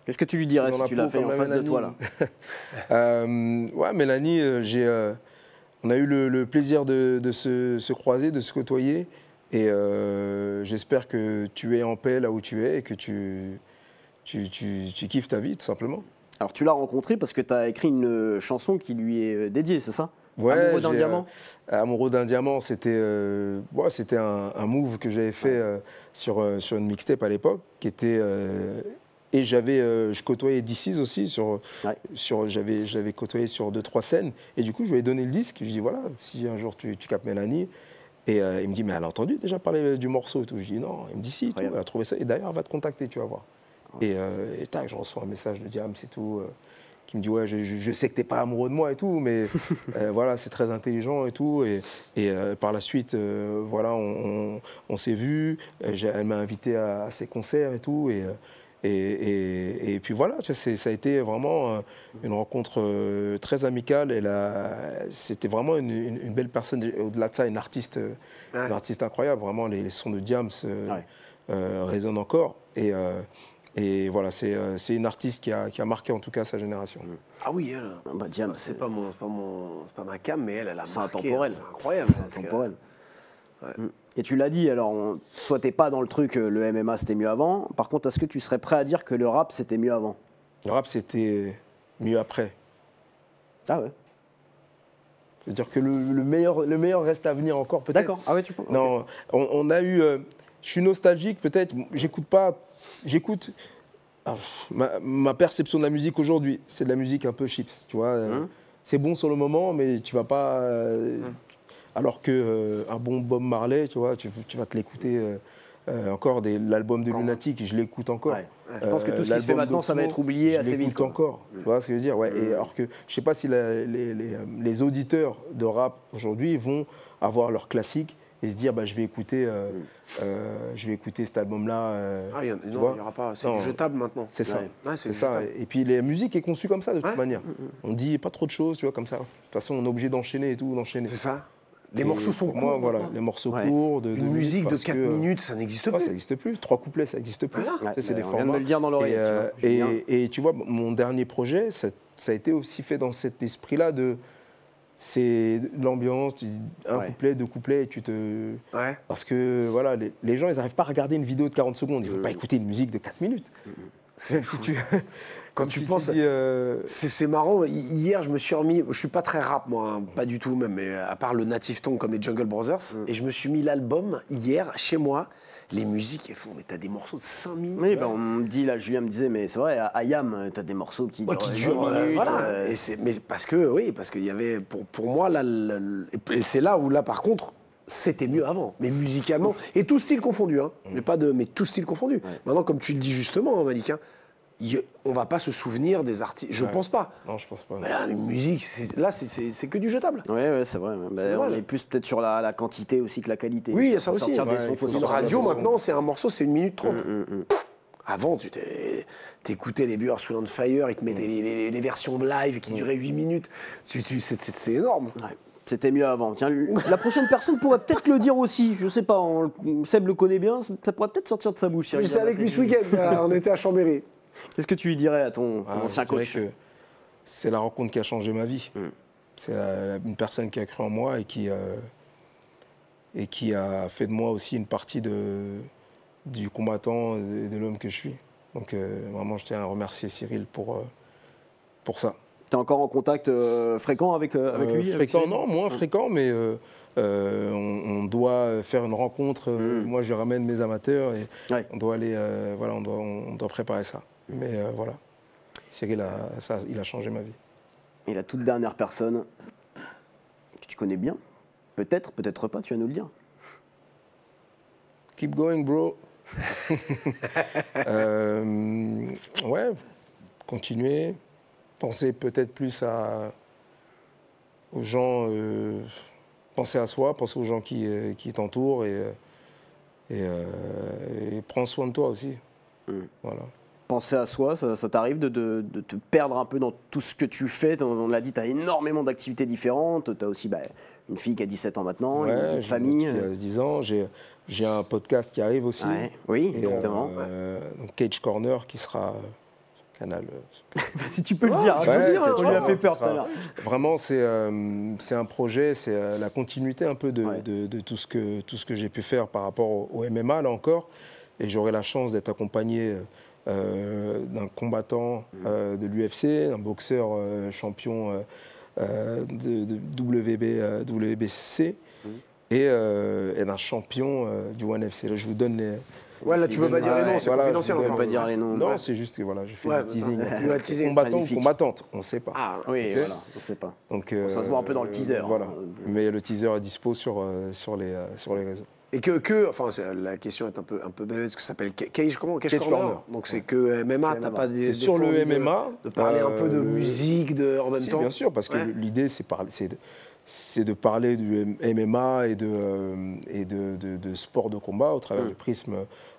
Qu'est-ce que tu lui dirais Dans si la tu peau l'as fait comme en la face de Mélanie. toi là? Ouais, Mélanie, on a eu le plaisir de se croiser, de se côtoyer. Et j'espère que tu es en paix là où tu es et que tu kiffes ta vie, tout simplement. Alors tu l'as rencontré parce que tu as écrit une chanson qui lui est dédiée, c'est ça? Ouais, Amoureux d'un diamant. Amoureux d'un diamant, c'était un move que j'avais fait sur une mixtape à l'époque, qui était et je côtoyais DC's aussi j'avais côtoyé sur 2-3 scènes, et du coup je lui ai donné le disque. Je lui ai dit voilà, si un jour tu capes Mélanie. Et il me dit mais elle a entendu déjà parler du morceau et tout. Je dis non. Il me dit si, tout, elle a trouvé ça, et d'ailleurs elle va te contacter, tu vas voir. Et tac, je reçois un message de Diams et tout, qui me dit ouais, je sais que t'es pas amoureux de moi et tout, mais voilà, c'est très intelligent et tout. Et par la suite, voilà, on s'est vus. Elle m'a invité à ses concerts et tout. Et puis voilà, tu vois, ça a été vraiment une rencontre très amicale. Et c'était vraiment une belle personne. Au-delà de ça, une artiste incroyable. Vraiment, les sons de Diams résonnent encore. Et voilà, c'est une artiste qui a marqué en tout cas sa génération. Ah oui, elle. Bah, Diams, c'est pas ma cam, mais elle a marqué. intemporel. C'est incroyable. C'est intemporel. Et tu l'as dit, alors toi t'es pas dans le truc, le MMA c'était mieux avant. Par contre, est-ce que tu serais prêt à dire que le rap c'était mieux avant? Le rap, c'était mieux après. Ah ouais. C'est-à-dire que le meilleur reste à venir encore, peut-être. D'accord. Ah ouais, tu penses? Non, on a eu. Je suis nostalgique, peut-être. J'écoute. Ma perception de la musique aujourd'hui, c'est de la musique un peu chips, tu vois. C'est bon sur le moment, mais tu vas pas. Alors que un bon Bob Marley, tu vois, tu vas te l'écouter. Encore l'album de Lunatic, je l'écoute encore. Ouais. Je pense que tout ce qui se fait maintenant, ça va être oublié assez vite. Je l'écoute encore. Tu vois ce que je veux dire, ouais. Et alors que je sais pas si les auditeurs de rap aujourd'hui vont avoir leurs classiques et se dire, bah, je vais écouter cet album-là. Ah, non, il n'y aura pas. C'est du jetable maintenant. C'est ça. Ouais, c'est ça. Et puis la musique est conçue comme ça de toute manière. On dit pas trop de choses, tu vois, comme ça. De toute façon, on est obligé d'enchaîner et tout, d'enchaîner. C'est ça. Les morceaux sont courts. Moi, voilà, les morceaux courts. Une musique de 4 minutes, ça n'existe plus. Ça n'existe plus. 3 couplets, ça n'existe plus. Voilà. C'est des on formats. vient de me le dire dans l'oreille. Et tu vois, mon dernier projet, ça a été aussi fait dans cet esprit-là de. C'est l'ambiance, un couplet, 2 couplets, et tu te. Ouais. Parce que voilà, les gens, ils n'arrivent pas à regarder une vidéo de 40 secondes. Ils ne veulent pas écouter une musique de 4 minutes. C'est fou. Quand tu penses. Dis, c'est marrant. Hier, je me suis remis. Je suis pas très rap, moi, hein, pas du tout, même, mais à part le Native Tongue comme les Jungle Brothers. Et je me suis mis l'album hier, chez moi. Les musiques, elles font. Mais t'as des morceaux de 5 minutes. Oui, ben, on me dit, là, Julien me disait, mais c'est vrai, à IAM, t'as des morceaux qui durent. Qui durent, voilà. Mais parce qu'il y avait. Pour moi, là, et c'est là où, là, par contre. C'était mieux avant, mais musicalement, et tous styles confondus, hein. Mais tous styles confondus. Ouais. Maintenant, comme tu le dis justement, hein, Malik, hein, on va pas se souvenir des artistes. Je pense pas. Non, je pense pas. Mais là, une musique, c'est que du jetable. Oui, c'est vrai. On est plus peut-être sur la quantité aussi que la qualité. Oui, il y a ça aussi. Une radio, maintenant, c'est un morceau, c'est 1 minute 30. Avant, tu t'écoutais les viewers sous on fire, ils te mettaient les versions live qui duraient 8 minutes. C'était énorme. Ouais. C'était mieux avant. Tiens, la prochaine personne pourrait peut-être le dire aussi. Je sais pas, Seb le connaît bien, ça pourrait peut-être sortir de sa bouche. J'étais avec lui ce week-end, on était à Chambéry. Qu'est-ce que tu lui dirais à ton ancien coach? C'est la rencontre qui a changé ma vie. C'est une personne qui a cru en moi et qui a fait de moi aussi une partie du combattant et de l'homme que je suis. Donc vraiment, je tiens à remercier Cyril pour ça. Tu es encore en contact fréquent avec lui? Fréquent, non, moins fréquent, mais on doit faire une rencontre. Moi, je ramène mes amateurs et on doit aller, on doit préparer ça. Mais voilà, Cyril, il a changé ma vie. Et la toute dernière personne que tu connais bien, peut-être pas, tu vas nous le dire. Keep going, bro. Ouais, continuer. Penser peut-être plus aux gens, penser à soi, penser aux gens qui t'entourent et prends soin de toi aussi. Voilà. Penser à soi, ça t'arrive de te perdre un peu dans tout ce que tu fais. On l'a dit, tu as énormément d'activités différentes. Tu as aussi une fille qui a 17 ans maintenant, une vie de famille. Qui a 10 ans. J'ai un podcast qui arrive aussi. Ouais. Oui, exactement. Donc Cage Corner qui sera... Canal. Si tu peux le dire, on lui a fait peur tout à l'heure. Vraiment, c'est un projet, c'est la continuité un peu de tout ce que j'ai pu faire par rapport au MMA, là encore. Et j'aurai la chance d'être accompagné d'un combattant de l'UFC, d'un boxeur champion de WBC et d'un champion du ONE FC. Là, je vous donne les... Ouais, là, tu peux pas dire les noms, c'est confidentiel. On peut pas dire les noms. Non, c'est juste que voilà, j'ai fait du teasing. Combattant ou combattante, on ne sait pas. Ah oui, voilà, on ne sait pas. Donc, ça se voit un peu dans le teaser. Voilà. Mais le teaser est dispo sur les réseaux. Et enfin, la question est un peu bête, ce que ça s'appelle Cage Corner. Donc c'est que MMA, t'as pas des... C'est sur le MMA. De parler un peu de musique en même temps. Bien sûr, parce que l'idée, c'est de parler du MMA et de sport de combat au travers du prisme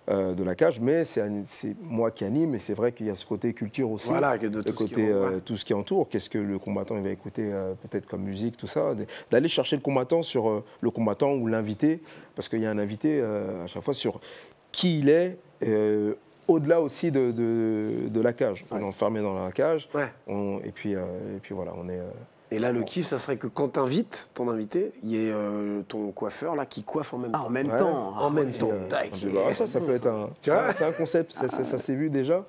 de la cage, mais c'est moi qui anime, et c'est vrai qu'il y a ce côté culture aussi, voilà, tout ce qui entoure. Qu'est-ce que le combattant il va écouter peut-être comme musique, tout ça, d'aller chercher le combattant sur le combattant ou l'invité, parce qu'il y a un invité à chaque fois sur qui il est, au-delà aussi de la cage. On est enfermé dans la cage, et puis voilà, on est... Et là, le kiff, ça serait que quand t'invites ton invité, il y ait ton coiffeur là qui coiffe en même temps. En même temps. En même temps. Ça peut être c'est un concept, ça s'est vu déjà,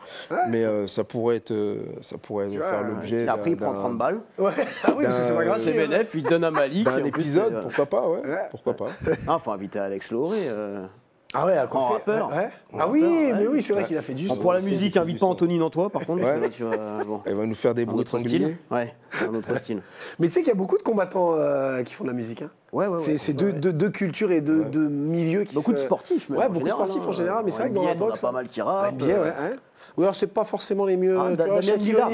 mais ça pourrait faire l'objet. Après, il prend 30 balles. Ouais. Ah oui, c'est pas grave. C'est bénéf, il donne à Malik. Un épisode, pourquoi pas, pourquoi pas. Ah, faut inviter Alex Loré. Ah ouais, en rappeur. Ah oui, mais oui, c'est vrai qu'il a fait du son. Pour la musique, invite pas Anthony Nantois, par contre. Elle va nous faire des bruits style. Ouais, un autre style. Mais tu sais qu'il y a beaucoup de combattants qui font de la musique. Hein. Ouais, c'est deux cultures et deux milieux qui beaucoup de sportifs, même. Ouais, beaucoup de sportifs en général, mais c'est vrai que dans la boxe. On a pas mal qui rappent. NBA, ouais. Ou alors, c'est pas forcément les mieux. Damien Lillard.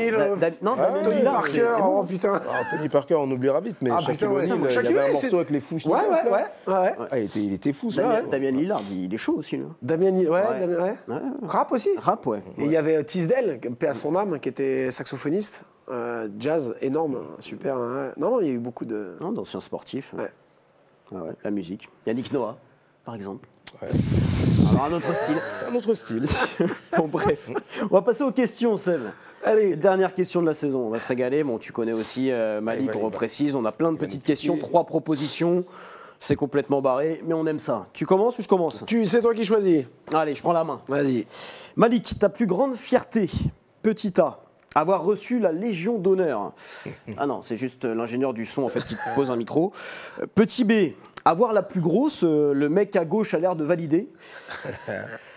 Tony Parker, oh putain. Alors, Tony Parker, on oubliera vite, mais Shaquille O'Neal, il y avait un morceau avec les fous. Il était fou, ça. Damien Lillard, il est chaud aussi. Damien Lillard, ouais. Rap aussi. Rap, ouais. Et il y avait Tisdale, paix à son âme, qui était saxophoniste. Jazz, énorme, super. Non, il y a eu beaucoup de... D'anciens sportifs. Ouais, la musique. Yannick Noah, par exemple. Ouais. Alors, un autre style. Un autre style. Bon, bref. On va passer aux questions, Seb. Allez. Dernière question de la saison. On va se régaler. Bon, tu connais aussi Malik, on reprécise. On a plein de petites questions, 3 propositions. C'est complètement barré, mais on aime ça. Tu commences ou je commence? C'est toi qui choisis. Allez, je prends la main. Vas-y. Malik, ta plus grande fierté, petit A, avoir reçu la Légion d'honneur. Ah non, c'est juste l'ingénieur du son en fait qui te pose un micro. Petit B, avoir la plus grosse, le mec à gauche a l'air de valider.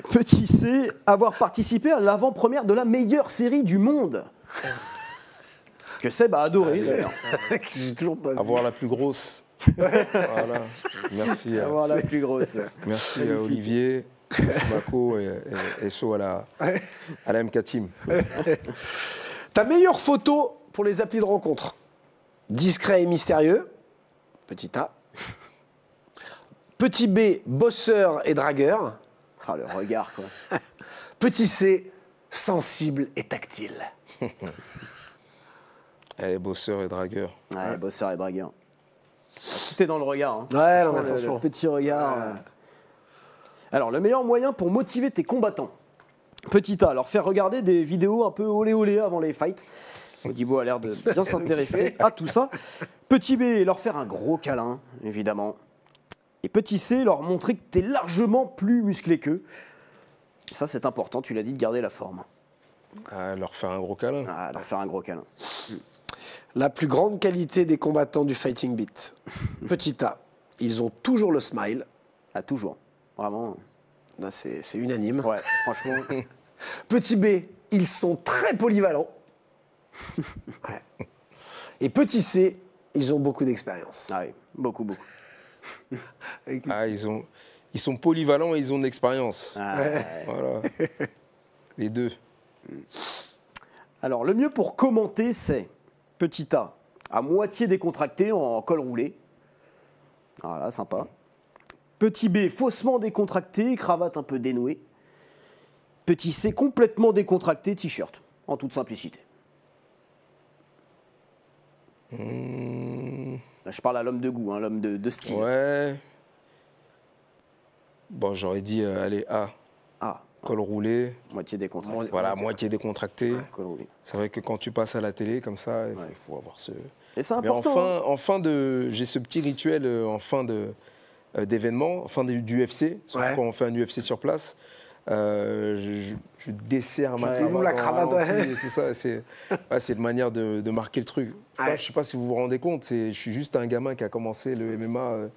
Petit C, avoir participé à l'avant-première de la meilleure série du monde. Que Seb a adoré d'ailleurs. J'ai toujours pas vu. Avoir la plus grosse. Voilà. Merci. Avoir la plus grosse. Merci à Olivier, Mako et So à la MK Team. Ta meilleure photo pour les applis de rencontre? Discret et mystérieux. Petit A. Petit B, bosseur et dragueur. Ah, le regard, quoi. Petit C, sensible et tactile. Bosseur et dragueur. Ouais, bosseur et dragueur. Tout est dans le regard. Hein. Ouais, non, mais le attention. petit regard. Alors, le meilleur moyen pour motiver tes combattants. Petit A, leur faire regarder des vidéos un peu olé olé avant les fights. Modibo a l'air de bien s'intéresser à tout ça. Petit B, leur faire un gros câlin, évidemment. Et petit C, leur montrer que tu es largement plus musclé qu'eux. Ça, c'est important, tu l'as dit, de garder la forme. Leur faire un gros câlin. Leur faire un gros câlin. La plus grande qualité des combattants du Fighting Beat. Petit A, ils ont toujours le smile. Toujours. Vraiment. Là, c'est unanime. Ouais, franchement. Petit B, ils sont très polyvalents. Ouais. Et petit C, ils ont beaucoup d'expérience. Ah oui, beaucoup. Ils sont polyvalents et ils ont de l'expérience. Voilà. Les deux. Alors, le mieux pour commenter, c'est petit A, à moitié décontracté en col roulé. Voilà, sympa. Petit B, faussement décontracté, cravate un peu dénouée. Petit C, complètement décontracté, t-shirt, en toute simplicité. Là, je parle à l'homme de goût, hein, l'homme de style. Ouais. Bon, j'aurais dit, allez, A. Col roulé. Moitié décontracté. Voilà, moitié décontracté. Col roulé. C'est vrai que quand tu passes à la télé comme ça, il faut avoir ce... Et c'est important. Mais j'ai ce petit rituel en fin d'événement, en fin du UFC. Surtout quand on fait un UFC sur place. Je desserre ma cravate et tout ça. C'est une manière de marquer le truc. Je ne sais pas si vous vous rendez compte, je suis juste un gamin qui a commencé le MMA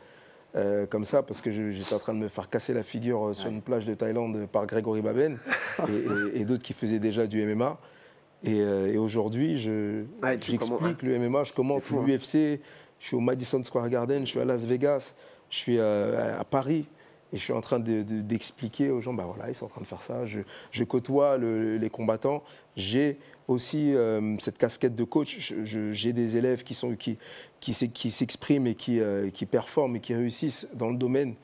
comme ça parce que j'étais en train de me faire casser la figure sur une plage de Thaïlande par Grégory Baben et d'autres qui faisaient déjà du MMA. Et aujourd'hui, j'explique le MMA, je commente l'UFC, je suis au Madison Square Garden, je suis à Las Vegas, je suis à Paris. Et je suis en train d'expliquer aux gens, bah voilà, ils sont en train de faire ça. Je côtoie les combattants. J'ai aussi cette casquette de coach. J'ai des élèves qui s'expriment et qui performent et qui réussissent dans le domaine.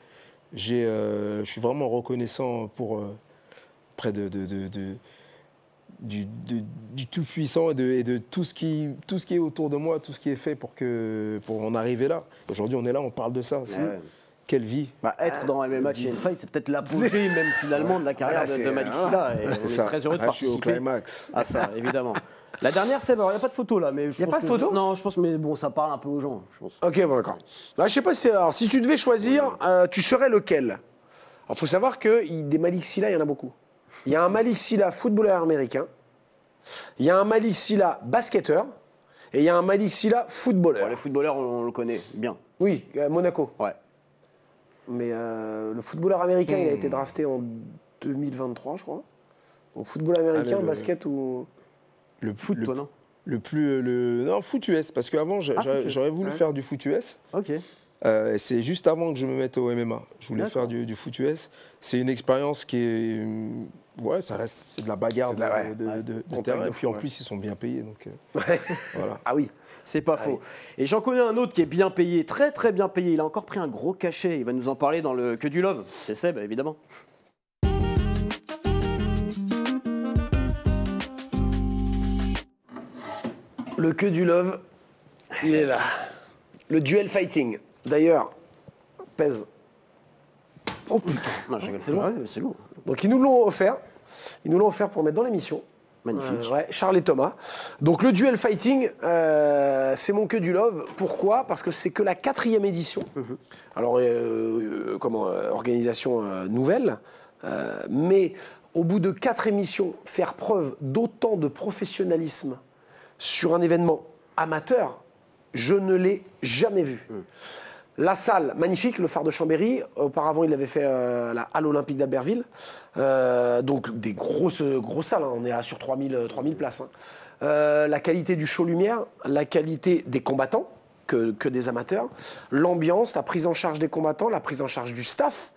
Je suis vraiment reconnaissant auprès du Tout-Puissant et de tout ce qui est autour de moi, tout ce qui est fait pour en arriver là. Aujourd'hui, on est là, on parle de ça. Quelle vie. Être dans MMA Chain Fight, c'est peut-être l'apogée même finalement de la carrière de Malik Sylla. Et on est très heureux de participer au climax. À ça, évidemment. La dernière, c'est, il n'y a pas de photo là. Il n'y a pas de photo? Non, je pense, mais bon, ça parle un peu aux gens, je pense. Ok, bon, d'accord. Je sais pas si alors, si tu devais choisir, tu serais lequel? Alors, il faut savoir que des Malik Sylla, il y en a beaucoup. Il y a un Malik Sylla footballeur américain, il y a un Malik Sylla basketteur, et il y a un Malik Sylla footballeur. Les footballeurs, on le connaît bien. Oui, Monaco. Ouais. Mais le footballeur américain, il a été drafté en 2023, je crois. Au football américain, basket ou... Le foot, toi, non? Non, foot US, parce qu'avant, j'aurais voulu faire du foot US. Ok. C'est juste avant que je me mette au MMA. Je voulais faire du foot US. C'est une expérience qui est... Ouais, ça reste, c'est de la bagarre de terrain. Et puis en plus, ils sont bien payés. Donc, voilà. Ah oui. C'est pas faux. Et j'en connais un autre qui est bien payé, très très bien payé. Il a encore pris un gros cachet. Il va nous en parler dans le Que du Love. C'est Seb, évidemment. Le Que du Love, il est là. Le duel fighting. D'ailleurs, pèse. Oh putain. C'est lourd. Ouais, c'est lourd. Donc ils nous l'ont offert. Ils nous l'ont offert pour mettre dans l'émission. Magnifique. Ouais, Charles et Thomas. Donc le duel fighting, c'est mon Que du Love. Pourquoi? Parce que c'est que la 4e édition. Alors, organisation nouvelle. Mais au bout de 4 émissions, faire preuve d'autant de professionnalisme sur un événement amateur, je ne l'ai jamais vu. La salle, magnifique, le phare de Chambéry. Auparavant, il avait fait la Halle Olympique d'Albertville. Donc, des grosses salles. Hein. On est sur 3000 places. Hein. La qualité du show lumière, la qualité des combattants, que des amateurs, l'ambiance, la prise en charge des combattants, la prise en charge du staff.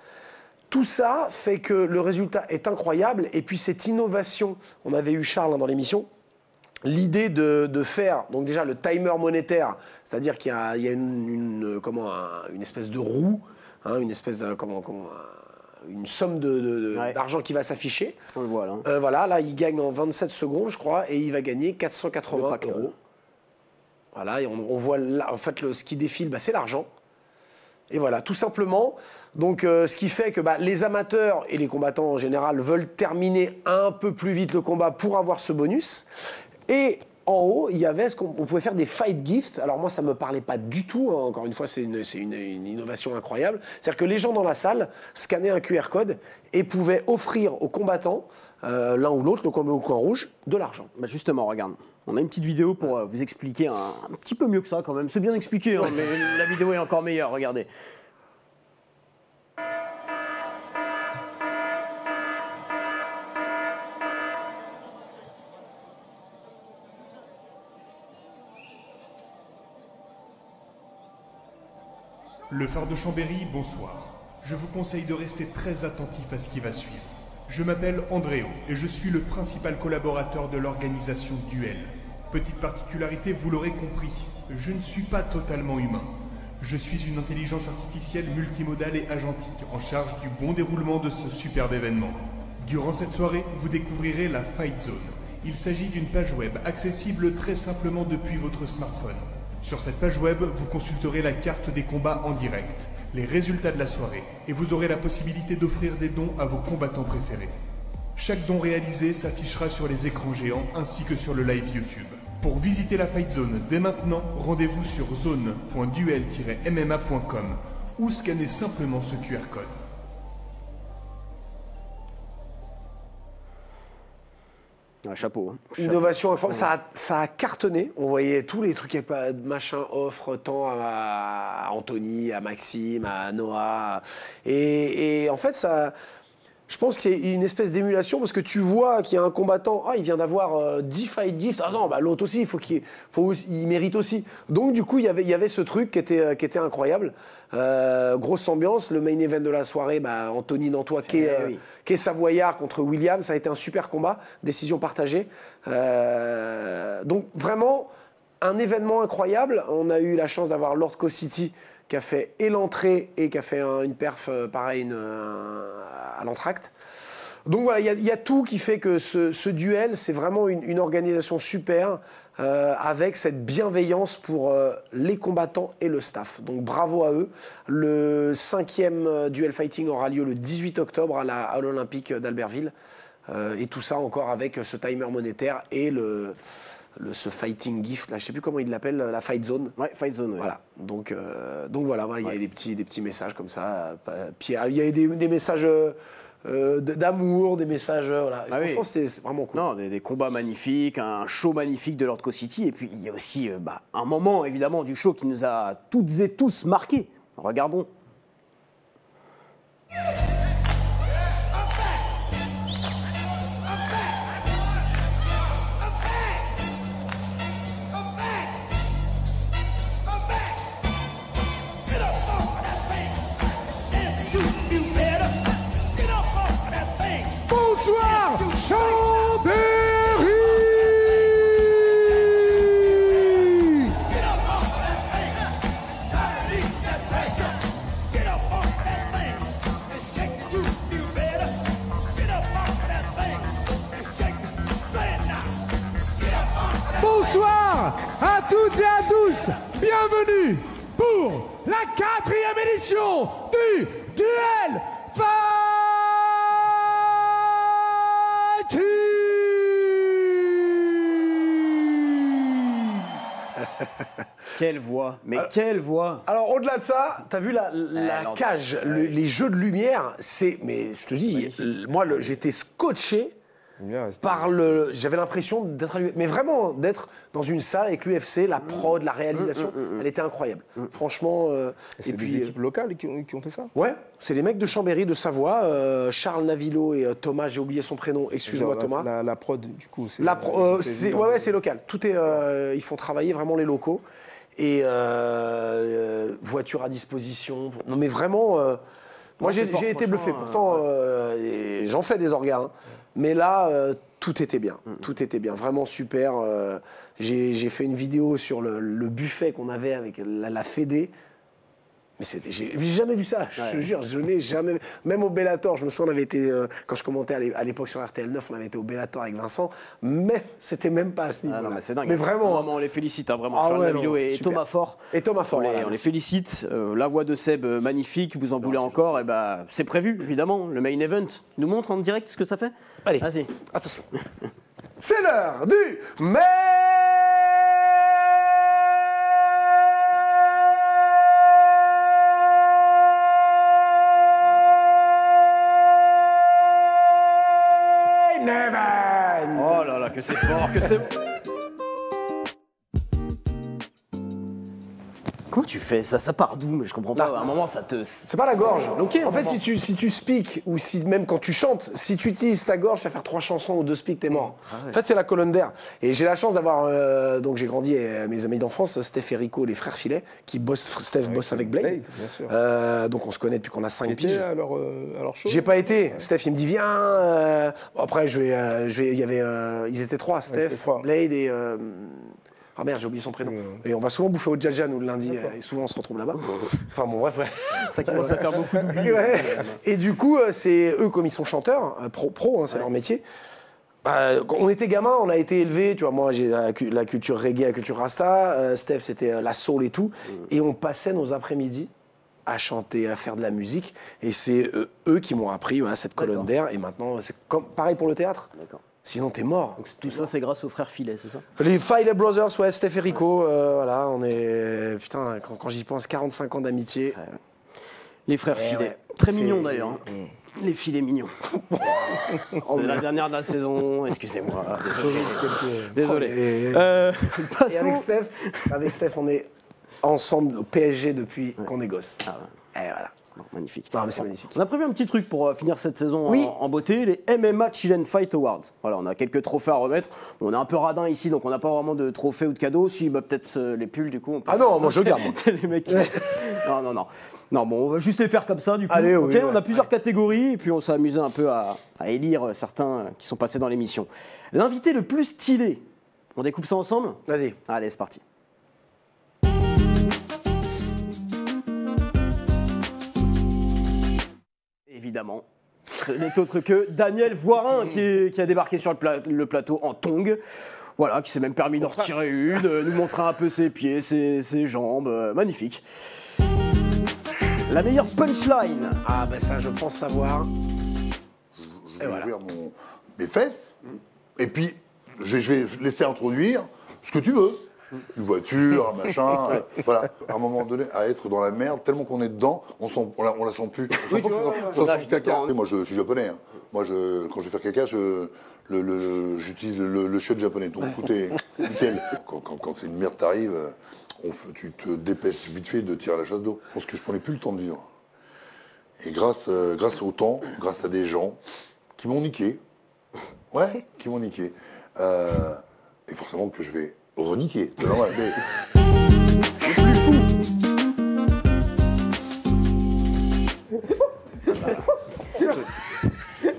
Tout ça fait que le résultat est incroyable. Et puis, cette innovation, on avait eu Charles dans l'émission, l'idée de faire, donc déjà le timer monétaire, c'est-à-dire qu'il y a une espèce de roue, hein, une espèce de, une somme d'argent qui va s'afficher. On le voit là. Voilà, là il gagne en 27 secondes je crois, et il va gagner 480 €. Voilà, et on voit là, en fait ce qui défile, c'est l'argent. Et voilà, tout simplement. Donc, ce qui fait que les amateurs et les combattants en général veulent terminer un peu plus vite le combat pour avoir ce bonus. Et en haut, il y avait on pouvait faire des fight gifts. Alors moi, ça ne me parlait pas du tout. Hein. Encore une fois, c'est une innovation incroyable. C'est-à-dire que les gens dans la salle scannaient un QR code et pouvaient offrir aux combattants, l'un ou l'autre, le coin rouge, de l'argent. Justement, regarde. On a une petite vidéo pour vous expliquer un petit peu mieux que ça quand même. C'est bien expliqué, hein, mais la vidéo est encore meilleure. Regardez. Le phare de Chambéry, bonsoir. Je vous conseille de rester très attentif à ce qui va suivre. Je m'appelle Andréo et je suis le principal collaborateur de l'organisation Duel. Petite particularité, vous l'aurez compris, je ne suis pas totalement humain. Je suis une intelligence artificielle multimodale et agentique en charge du bon déroulement de ce superbe événement. Durant cette soirée, vous découvrirez la Fight Zone. Il s'agit d'une page web accessible très simplement depuis votre smartphone. Sur cette page web, vous consulterez la carte des combats en direct, les résultats de la soirée, et vous aurez la possibilité d'offrir des dons à vos combattants préférés. Chaque don réalisé s'affichera sur les écrans géants ainsi que sur le live YouTube. Pour visiter la Fight Zone dès maintenant, rendez-vous sur zone.duel-mma.com ou scannez simplement ce QR code. Un chapeau. Hein. Innovation incroyable. Ça a cartonné. On voyait tous les trucs, machin, offre, tant à Anthony, à Maxime, à Noah. Et en fait, ça... Je pense qu'il y a une espèce d'émulation parce que tu vois qu'il y a un combattant, il vient d'avoir 10 fight gifts, non, l'autre aussi, il mérite aussi. Donc du coup, il y avait ce truc qui était incroyable. Grosse ambiance, le main event de la soirée, Anthony Nantois qui est savoyard contre William, ça a été un super combat, décision partagée. Donc vraiment, un événement incroyable. On a eu la chance d'avoir Lord Co-City qui a fait et l'entrée et qui a fait une perf pareil à l'entracte. Donc voilà, il y a tout qui fait que ce duel, c'est vraiment une organisation super avec cette bienveillance pour les combattants et le staff. Donc bravo à eux. Le 5e duel fighting aura lieu le 18 octobre à la Halle Olympique d'Albertville. Et tout ça encore avec ce timer monétaire et ce fighting gift, là, je ne sais plus comment il l'appelle, la fight zone. Ouais, fight zone. Ouais. Voilà. Donc voilà, il y a des petits messages comme ça. Puis il y a des messages d'amour, des messages. Voilà. Franchement, c'était vraiment cool. Non, des combats magnifiques, un show magnifique de Lord Co-City. Et puis il y a aussi un moment, évidemment, du show qui nous a toutes et tous marqués. Regardons. Chambéry. Bonsoir à toutes et à tous, bienvenue pour la 4e édition du Duel Fighting. Quelle voix, mais quelle voix. Alors au-delà de ça, t'as vu la cage, les jeux de lumière, c'est... Mais je te dis, moi j'étais scotché par le... J'avais l'impression d'être... Mais vraiment, d'être dans une salle avec l'UFC, la prod, la réalisation, elle était incroyable. Franchement... Et puis des équipes locales qui ont fait ça? Ouais, c'est les mecs de Chambéry, de Savoie, Charles Navillo et Thomas, j'ai oublié son prénom, excuse-moi Thomas. La prod, du coup, c'est... Ouais, c'est local. Tout est... ils font travailler vraiment les locaux. Et voiture à disposition. Non mais vraiment, moi j'ai été bluffé. Pourtant, j'en fais des organes. Mais là, tout était bien. Tout était bien. Vraiment super. J'ai fait une vidéo sur le buffet qu'on avait avec la Fédé. Mais j'ai jamais vu ça, je te jure, je n'ai jamais... Même au Bellator, je me souviens, on avait été, quand je commentais à l'époque sur RTL 9, on avait été au Bellator avec Vincent, mais c'était même pas à ce niveau-là. Non, mais c'est dingue. Mais vraiment, on les félicite, hein, vraiment. Charles Navillo et Thomas Fort. Et Thomas Fort, on les félicite. La voix de Seb, magnifique, vous en voulez encore, et bah, c'est prévu, évidemment. Le main event nous montre en direct ce que ça fait. Allez, vas-y. Attention. C'est l'heure du main event. Oh là là, que c'est fort, que c'est... Comment tu fais ça? Ça part d'où? Mais je comprends pas. À un moment, ça te... C'est pas la gorge. Ok. En fait, si tu speaks, ou si même quand tu chantes, si tu utilises ta gorge, tu vas faire 3 chansons ou 2 speaks, t'es mort. En fait, c'est la colonne d'air. Et j'ai la chance d'avoir... donc j'ai grandi avec mes amis d'enfance, Steph et Rico, les frères Filet, qui bossent... Steph bosse avec Blade. Bien sûr. Donc on se connaît depuis qu'on a 5 T'étais piges. à leur show? J'ai pas été. Steph, il me dit viens. Après, il y avait... ils étaient 3, Steph, Blade et... Ah merde, j'ai oublié son prénom. Et on va souvent bouffer au Djadja, nous, le lundi. Et souvent, on se retrouve là-bas. Enfin bon, bref, ouais. Ça commence à faire beaucoup d'oubli. Et du coup, c'est eux, comme ils sont chanteurs, pro, hein, c'est leur métier. Quand on était gamin, on a été élevés, tu vois, moi j'ai la culture reggae, la culture rasta, Steph c'était la soul et tout, et on passait nos après-midi à chanter, à faire de la musique, et c'est eux qui m'ont appris cette colonne d'air, et maintenant c'est pareil pour le théâtre. D'accord. Sinon, t'es mort. Donc tout ça, c'est grâce aux frères Filet, c'est ça? Les Filet Brothers, ouais, Steph et Rico, voilà, on est... Putain, quand j'y pense, 45 ans d'amitié. Les frères Filet. Très mignons, d'ailleurs. Hein. Les filets mignons. C'est la dernière de la saison, excusez-moi. Désolé. Et avec Steph, on est ensemble au PSG depuis qu'on est gosse. Ah ouais. Et voilà. Bon, magnifique. Non, mais c'est magnifique. On a prévu un petit truc pour finir cette saison en beauté, les MMA Chilean Fight Awards. Voilà, on a quelques trophées à remettre. On est un peu radin ici, donc on n'a pas vraiment de trophées ou de cadeaux. Si, bah, peut-être les pulls, du coup. Ah non, moi je garde. Les mecs. Non. Non, bon, on va juste les faire comme ça, du coup. Allez, okay, on a plusieurs catégories, et puis on s'est amusé un peu à élire certains qui sont passés dans l'émission. L'invité le plus stylé. On découpe ça ensemble? Vas-y. Allez, c'est parti. Évidemment, n'est autre que Daniel Voirin qui a débarqué sur le plateau en tongs. Voilà, qui s'est même permis d'en retirer une, nous montrer un peu ses pieds, ses jambes. Magnifique. La meilleure punchline. Ah, ben ça, je pense savoir. Je vais ouvrir mes fesses, et puis je vais laisser introduire ce que tu veux. Une voiture, un machin, voilà. À un moment donné, à être dans la merde, tellement qu'on est dedans, on la sent plus. On sent du caca. Moi, je suis japonais. Hein. Moi, quand je vais faire caca, j'utilise le chiotte japonais. Donc, tout est nickel. Quand une merde t'arrive, tu te dépêches vite fait de tirer la chasse d'eau. Parce que je prenais plus le temps de vivre. Et grâce au temps, grâce à des gens qui m'ont niqué, qui m'ont niqué, et forcément que je vais reniquer, c'est normal. Mais... Le plus fou.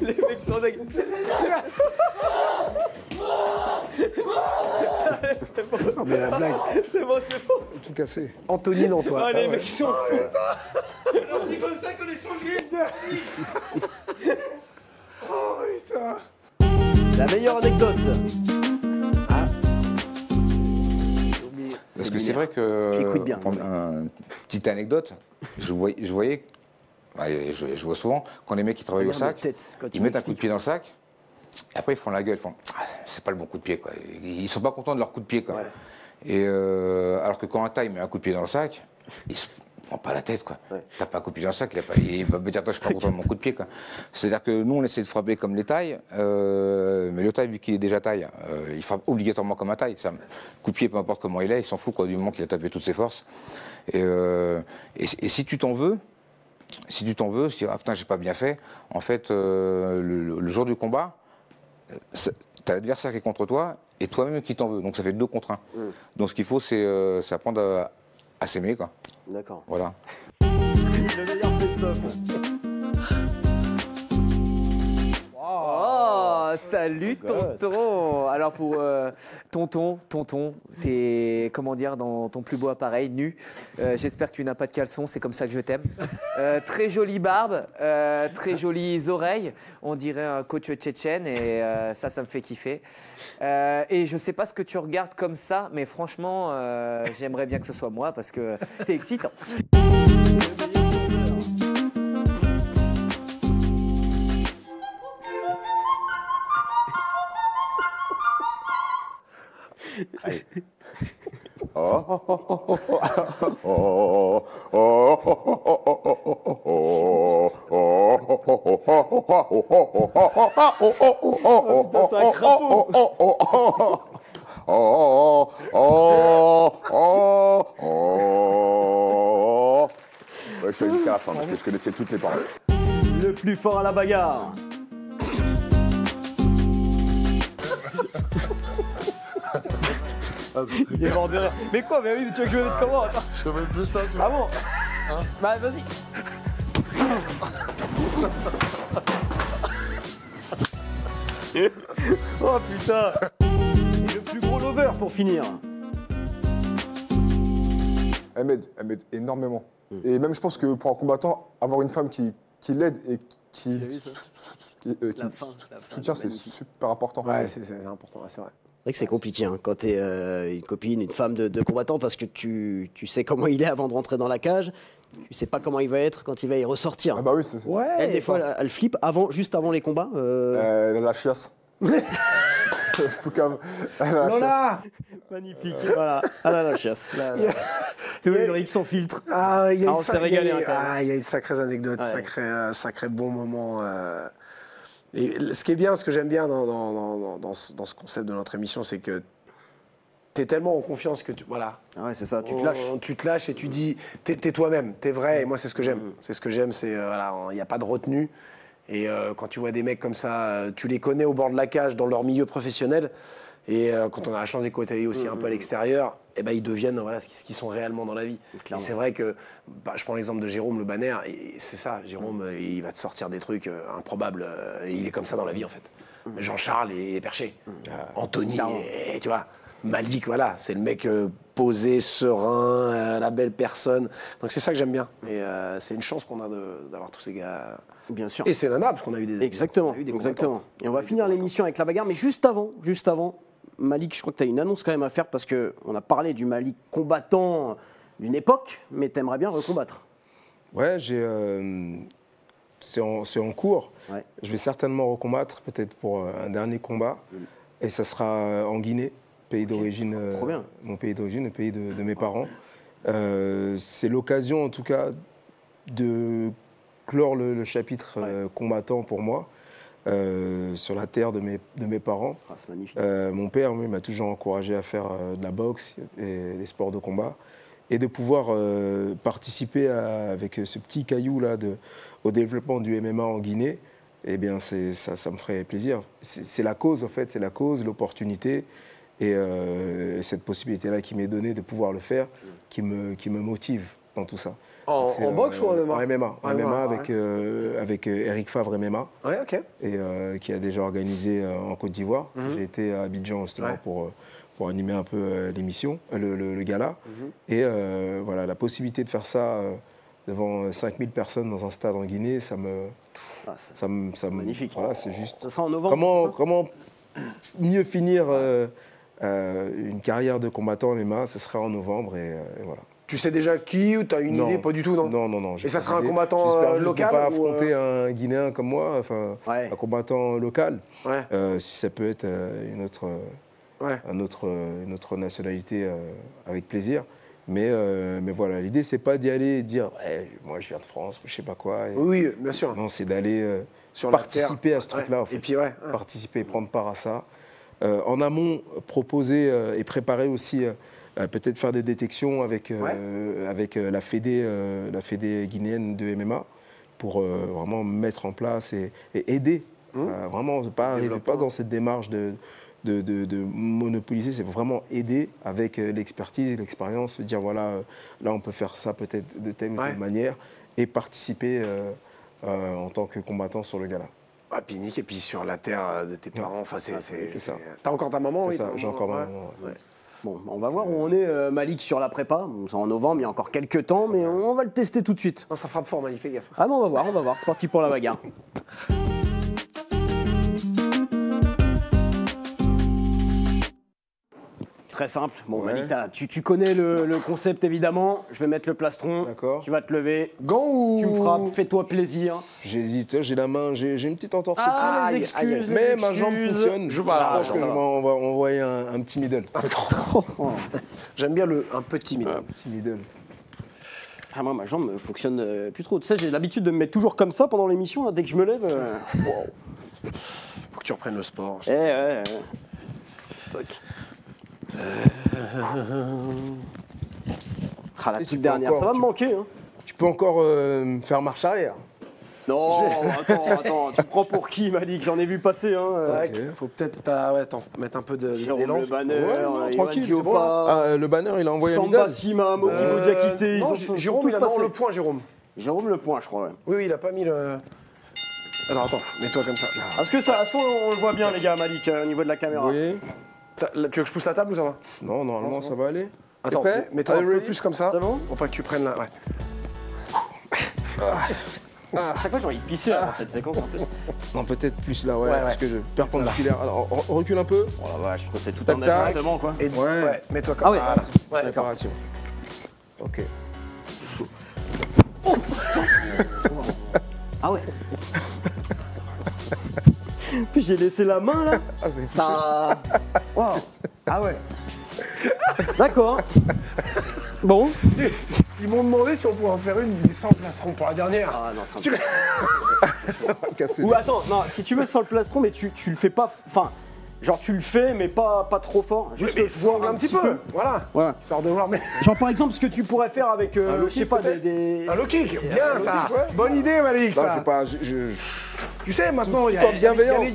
Les mecs sont... mais la blague. C'est bon, c'est bon. Tout cassé. Antonine en toi. Ah, les mecs sont fous. C'est comme ça que les sangliers. Oh putain. La meilleure anecdote. Parce que c'est vrai que, J'écoute bien. Une petite anecdote, je voyais, je vois souvent, quand les mecs qui travaillent au Regarde sac, la tête, quand ils il mettent un coup de m'explique. pied dans le sac, et après ils font la gueule, ils font ah, c'est pas le bon coup de pied, quoi. Ils sont pas contents de leur coup de pied, quoi. Ouais. Et alors que quand un taille met un coup de pied dans le sac, il se prend pas la tête, quoi. Ouais. T'as pas un coup de pied dans le sac, il va me dire toi je suis pas content de mon coup de pied, quoi. C'est-à-dire que nous on essaie de frapper comme les tailles, mais le taille vu qu'il est déjà taille, il frappe obligatoirement comme un taille. Ça, coup de pied peu importe comment il est, il s'en fout quoi du moment qu'il a tapé toutes ses forces. Et si tu t'en veux. Si tu t'en veux, si ah putain j'ai pas bien fait, en fait le jour du combat, t'as l'adversaire qui est contre toi et toi-même qui t'en veux, donc ça fait 2 contre 1. Donc ce qu'il faut c'est apprendre à s'aimer quoi. D'accord. Voilà. Le meilleur face-off. Oh, salut Gosse. tonton. Alors pour tonton, t'es comment dire dans ton plus beau appareil, nu. J'espère que tu n'as pas de caleçon, c'est comme ça que je t'aime. Très jolie barbe, très jolies oreilles. On dirait un coach tchétchène et ça me fait kiffer. Et je sais pas ce que tu regardes comme ça, mais franchement, j'aimerais bien que ce soit moi parce que t'es excitant. Putain, c'est un crapaud. Ouais, je suis allé jusqu'à la fin parce que je connaissais toutes les paroles. Le plus fort à la bagarre. Il est mort de rire. Mais quoi? Mais oui, mais tu veux que je me mette comment? Attends. Je te mets plus là, tu vois. Ah bon? Bah vas-y. Oh putain. Et le plus gros lover pour finir. Elle m'aide énormément. Et même, je pense que pour un combattant, avoir une femme qui l'aide et qui soutient, c'est super important. Ouais, c'est important, ouais, c'est vrai. C'est vrai que c'est compliqué hein, quand t'es une copine, une femme de combattant, parce que tu sais comment il est avant de rentrer dans la cage, tu sais pas comment il va être quand il va y ressortir. Ah bah oui, c'est Ouais. Elle, des fois, elle flippe juste avant les combats. Elle a la chiasse. Poucave, elle a la chiasse. Lola. Magnifique, voilà. Ah là, la chasse. Théo Ulrich, son filtre. Ah, il y a on s'est régalé, hein, quand même. il y a une sacrée anecdote, Ouais. sacré bon moment. Et ce qui est bien, ce que j'aime bien dans ce concept de notre émission, c'est que tu es tellement en confiance que voilà. Ah ouais, c'est ça, tu te lâches. Tu te lâches et tu dis, t'es toi-même, t'es vrai. Et moi, c'est ce que j'aime. C'est ce que j'aime, c'est voilà, il n'y a pas de retenue. Et quand tu vois des mecs comme ça, tu les connais au bord de la cage dans leur milieu professionnel. Et quand on a la chance d'écouter aussi un peu à l'extérieur, eh ben, ils deviennent voilà, ce qu'ils sont réellement dans la vie. Clairement. Et c'est vrai que, je prends l'exemple de Jérôme Le Banner, et c'est ça, Jérôme, il va te sortir des trucs improbables. Et il est comme ça dans la vie, en fait. Jean-Charles, il est perché. Anthony, et, tu vois, Malik, voilà, c'est le mec posé, serein, la belle personne. Donc c'est ça que j'aime bien. Et c'est une chance qu'on a d'avoir tous ces gars. Bien sûr. Et c'est nana, parce qu'on a eu des... Exactement, on a eu des exactement. combattantes. Et on va finir l'émission avec la bagarre, mais juste avant, Malik, je crois que tu as une annonce quand même à faire, parce qu'on a parlé du Malik combattant d'une époque, mais tu aimerais bien recombattre. Ouais, c'est en cours. Ouais. Je vais certainement recombattre, peut-être pour un dernier combat. Et ça sera en Guinée, pays d'origine. Trop bien. Mon pays d'origine, le pays de mes parents. C'est l'occasion, en tout cas, de clore le chapitre combattant pour moi, sur la terre de mes parents. Ah, c'est magnifique. Mon père, lui, m'a toujours encouragé à faire de la boxe et les sports de combat. Et de pouvoir participer avec ce petit caillou-là au développement du MMA en Guinée, eh bien, ça me ferait plaisir. C'est la cause, en fait, c'est la cause, l'opportunité. Et cette possibilité-là qui m'est donnée de pouvoir le faire, qui me motive dans tout ça. En boxe ou en MMA? En MMA. En MMA avec Eric Favre MMA. Ouais, ok. Et qui a déjà organisé en Côte d'Ivoire. J'ai été à Abidjan justement pour animer un peu l'émission, le gala. Et voilà, la possibilité de faire ça devant 5000 personnes dans un stade en Guinée, ça me magnifique. Voilà, c'est juste. Ça sera en novembre. Comment mieux finir une carrière de combattant MMA, ce sera en novembre et voilà. Tu sais déjà qui ou tu as une idée? Pas du tout, non? Non. Et ça sera un combattant J'espère local? J'espère pas affronter un Guinéen comme moi, enfin un combattant local. Ouais. Si ça peut être une autre nationalité, avec plaisir. Mais voilà, l'idée c'est pas d'y aller et dire ouais, moi je viens de France, je sais pas quoi. Oui, bien sûr. Non, c'est d'aller sur participer à ce truc-là. En fait. Et puis participer, prendre part à ça. En amont, proposer et préparer aussi. Peut-être faire des détections avec la fédé guinéenne de MMA pour vraiment mettre en place et aider. Vraiment, pas dans cette démarche de monopoliser, c'est vraiment aider avec l'expertise et l'expérience, dire voilà, là on peut faire ça peut-être de telle ou telle manière et participer en tant que combattant sur le gala. Ah, puis Nick, et puis sur la terre de tes parents, enfin c'est ça. T'as encore ta maman? Oui, j'ai encore ma maman. Ouais. Bon, on va voir où on est, Malik, sur la prépa. C'est en novembre, il y a encore quelques temps, mais on va le tester tout de suite. Non, ça frappe fort, Malik, fais gaffe. Ah non, on va voir. C'est parti pour la bagarre. Très simple. Bon, Malik, tu connais le concept évidemment. Je vais mettre le plastron. D'accord. Tu vas te lever. Gants ou... Tu me frappes, fais-toi plaisir. J'hésite, j'ai la main, j'ai une petite entorse. Ah, les excuses, mais ma jambe fonctionne. Je pense qu'on va envoyer un petit middle. J'aime bien un petit middle. Un petit middle. Ah, moi, ma jambe fonctionne plus trop. Tu sais, j'ai l'habitude de me mettre toujours comme ça pendant l'émission. Dès que je me lève. Faut que tu reprennes le sport. Ouais. Toc. La toute dernière, ça va me manquer. Hein. Tu peux encore faire marche arrière. Non, attends, tu me prends pour qui, Malik? J'en ai vu passer. Hein. Faut peut-être mettre un peu d'élan. Le banner, tranquille, c'est bon. Le banner, il a envoyé un Samba Sima, Mokimo Diakité. Jérôme, il a le point, Jérôme. Jérôme le point, je crois. Oui, il a pas mis le... Alors attends, mets-toi comme ça. Est-ce qu'on le voit bien, les gars, Malik, au niveau de la caméra? Oui. Tu veux que je pousse la table ou ça va? Non, normalement ça va aller. Attends, mets-toi un peu plus comme ça. C'est bon? Pour pas que tu prennes la... Ouais. À chaque fois, j'ai envie de pisser dans cette séquence en plus. Non, peut-être plus là, parce que je perpendiculaire. Alors, on recule un peu. Oh la vache, c'est tout un ajustement, quoi. Et mets-toi comme ça. Ouais, préparation. Ok. Oh putain. Ah ouais. Puis j'ai laissé la main là. Ça. Wow. Ah ouais. D'accord. Bon. Ils m'ont demandé si on pouvait en faire une sans plastron pour la dernière. Ah non, sans plastron. Ou attends, non, si tu veux sans le plastron, mais tu le fais pas. Enfin, genre tu le fais, mais pas trop fort. Juste que voir un petit peu. Voilà. Histoire de voir. Mais... Genre par exemple, ce que tu pourrais faire avec, je sais pas, des. Un low kick. Bien ça. Bonne idée, Malik. Ça. Je sais pas. Tu sais, maintenant, il y a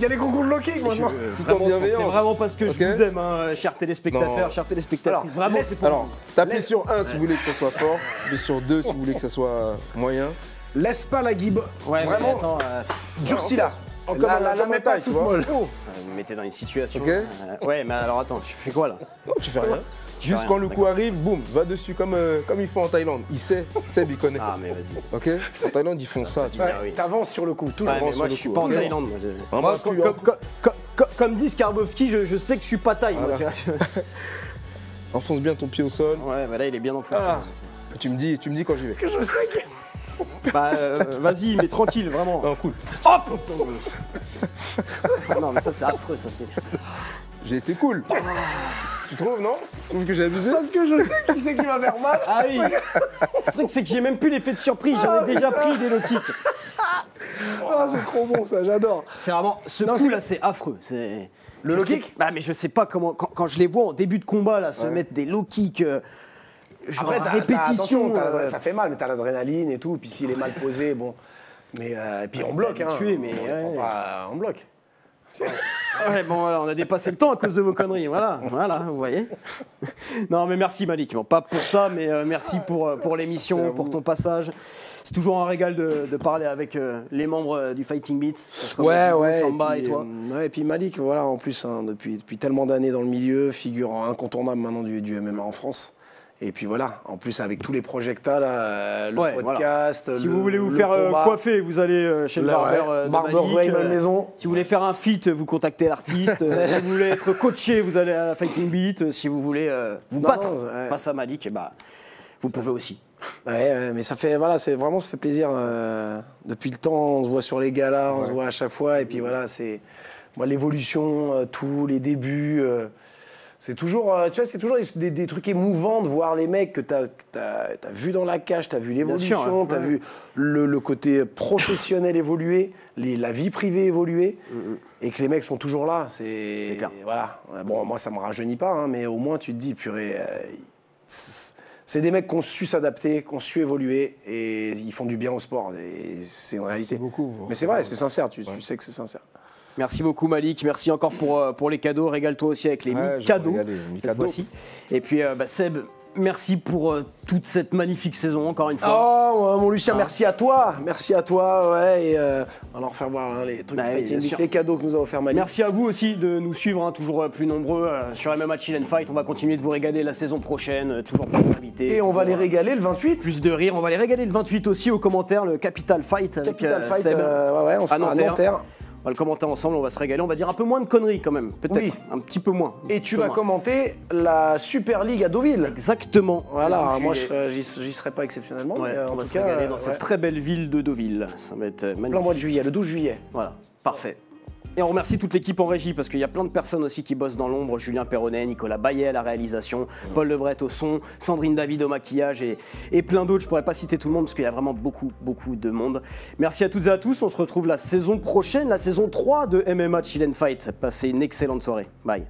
les concours de low kick maintenant. Tout en bienveillance. C'est vraiment parce que je vous aime, hein, chers téléspectateurs, chères téléspectatrices. Vraiment, c'est pour Alors, tapez sur 1 si vous voulez que ça soit fort, mais sur 2 si vous voulez que ça soit moyen. Laisse pas la guibe. Ouais, vraiment. Attends, durcis-la. La mets pas, tu vois. Vous me mettez dans une situation. Ok. Ouais, mais alors attends, tu fais quoi là? Non, tu fais rien. Juste quand le coup arrive, boum, va dessus comme ils font en Thaïlande. Seb, il connaît. Ah, mais vas-y. Ok. En Thaïlande, ils font ça. T'avances sur le coup, toujours. Ouais, mais moi, je suis pas en Thaïlande. Moi, comme dit Skarbowski, je sais que je suis pas thaï. Enfonce bien ton pied au sol. Ouais, bah là, il est bien enfoncé. Tu me dis quand j'y vais. Parce que je sais que... Bah, vas-y, mais tranquille, vraiment. Non, cool. Hop. Non, mais ça, c'est affreux, ça, c'est... J'ai été cool. Tu trouves, non? Tu trouves que j'ai abusé? Parce que je sais qui c'est qui va faire mal. Ah oui. Le truc, c'est que j'ai même plus l'effet de surprise. J'en ai déjà pris des low kicks. Ah, c'est trop bon, ça, j'adore. C'est vraiment... Ce coup-là, c'est affreux. Le low kick? Bah, mais je sais pas comment... Quand je les vois en début de combat, là, se mettre des low kicks... Genre après, répétition. Ça fait mal, mais t'as l'adrénaline et tout. Puis s'il est mal posé, bon. Mais et puis on bloque, hein. Tué, mais on bloque. Ouais, bon, voilà, on a dépassé le temps à cause de vos conneries. Voilà, vous voyez. Non, mais merci Malik. Bon, pas pour ça, mais merci pour l'émission, pour ton passage. C'est toujours un régal de parler avec les membres du Fighting Beat. Ouais. Samba et toi. Et puis Malik, voilà, en plus, hein, depuis tellement d'années dans le milieu, figure incontournable maintenant du MMA en France. Et puis voilà, en plus avec tous les projets que t'as là, le podcast. Voilà. Si vous voulez vous faire coiffer, vous allez chez le barbeur de Malik. Maison. Si vous voulez faire un feat, vous contactez l'artiste. Si vous voulez être coaché, vous allez à la Fighting Beat. Si vous voulez vous battre face à Malik, vous pouvez aussi. Ouais, mais ça fait plaisir. Depuis le temps, on se voit sur les galas, on se voit à chaque fois. Et puis voilà, c'est l'évolution, tous les débuts. C'est toujours, des trucs émouvants de voir les mecs que t'as vu dans la cage, t'as vu l'évolution, t'as vu le côté professionnel évoluer, la vie privée évoluer, et que les mecs sont toujours là. C'est clair. Voilà. Bon, moi, ça me rajeunit pas, hein, mais au moins, tu te dis, purée, c'est des mecs qui ont su s'adapter, qui ont su évoluer, et ils font du bien au sport. Et c'est une réalité. Merci beaucoup. Mais c'est vrai, c'est sincère, tu sais que c'est sincère. Merci beaucoup Malik, merci encore pour les cadeaux. Régale-toi aussi avec les mi-cadeaux cette fois-ci. Et puis Seb, merci pour toute cette magnifique saison encore une fois. Oh mon Lucien, merci à toi. Merci à toi. Ouais, et on va en refaire voir les trucs les cadeaux que nous a offert Malik. Merci à vous aussi de nous suivre, toujours plus nombreux sur MMA Chill & Fight. On va continuer de vous régaler la saison prochaine, toujours plus d'invités. Et on va les régaler le 28. Plus de rire, on va les régaler le 28 aussi aux commentaires, le Capital Fight avec Seb on sera à Nanterre. On va le commenter ensemble, on va se régaler, on va dire un peu moins de conneries quand même, peut-être, un petit peu moins. Et tu vas commenter la Super League à Deauville. Exactement. Voilà, moi j'y serai pas exceptionnellement, mais on va se régaler dans cette très belle ville de Deauville. Ça va être magnifique. Plein mois de juillet, le 12 juillet. Voilà, parfait. Et on remercie toute l'équipe en régie parce qu'il y a plein de personnes aussi qui bossent dans l'ombre. Julien Perronnet, Nicolas Baillet à la réalisation, Paul Lebret au son, Sandrine David au maquillage et plein d'autres. Je pourrais pas citer tout le monde parce qu'il y a vraiment beaucoup de monde. Merci à toutes et à tous. On se retrouve la saison prochaine, la saison 3 de MMA Chill & Fight. Passez une excellente soirée. Bye.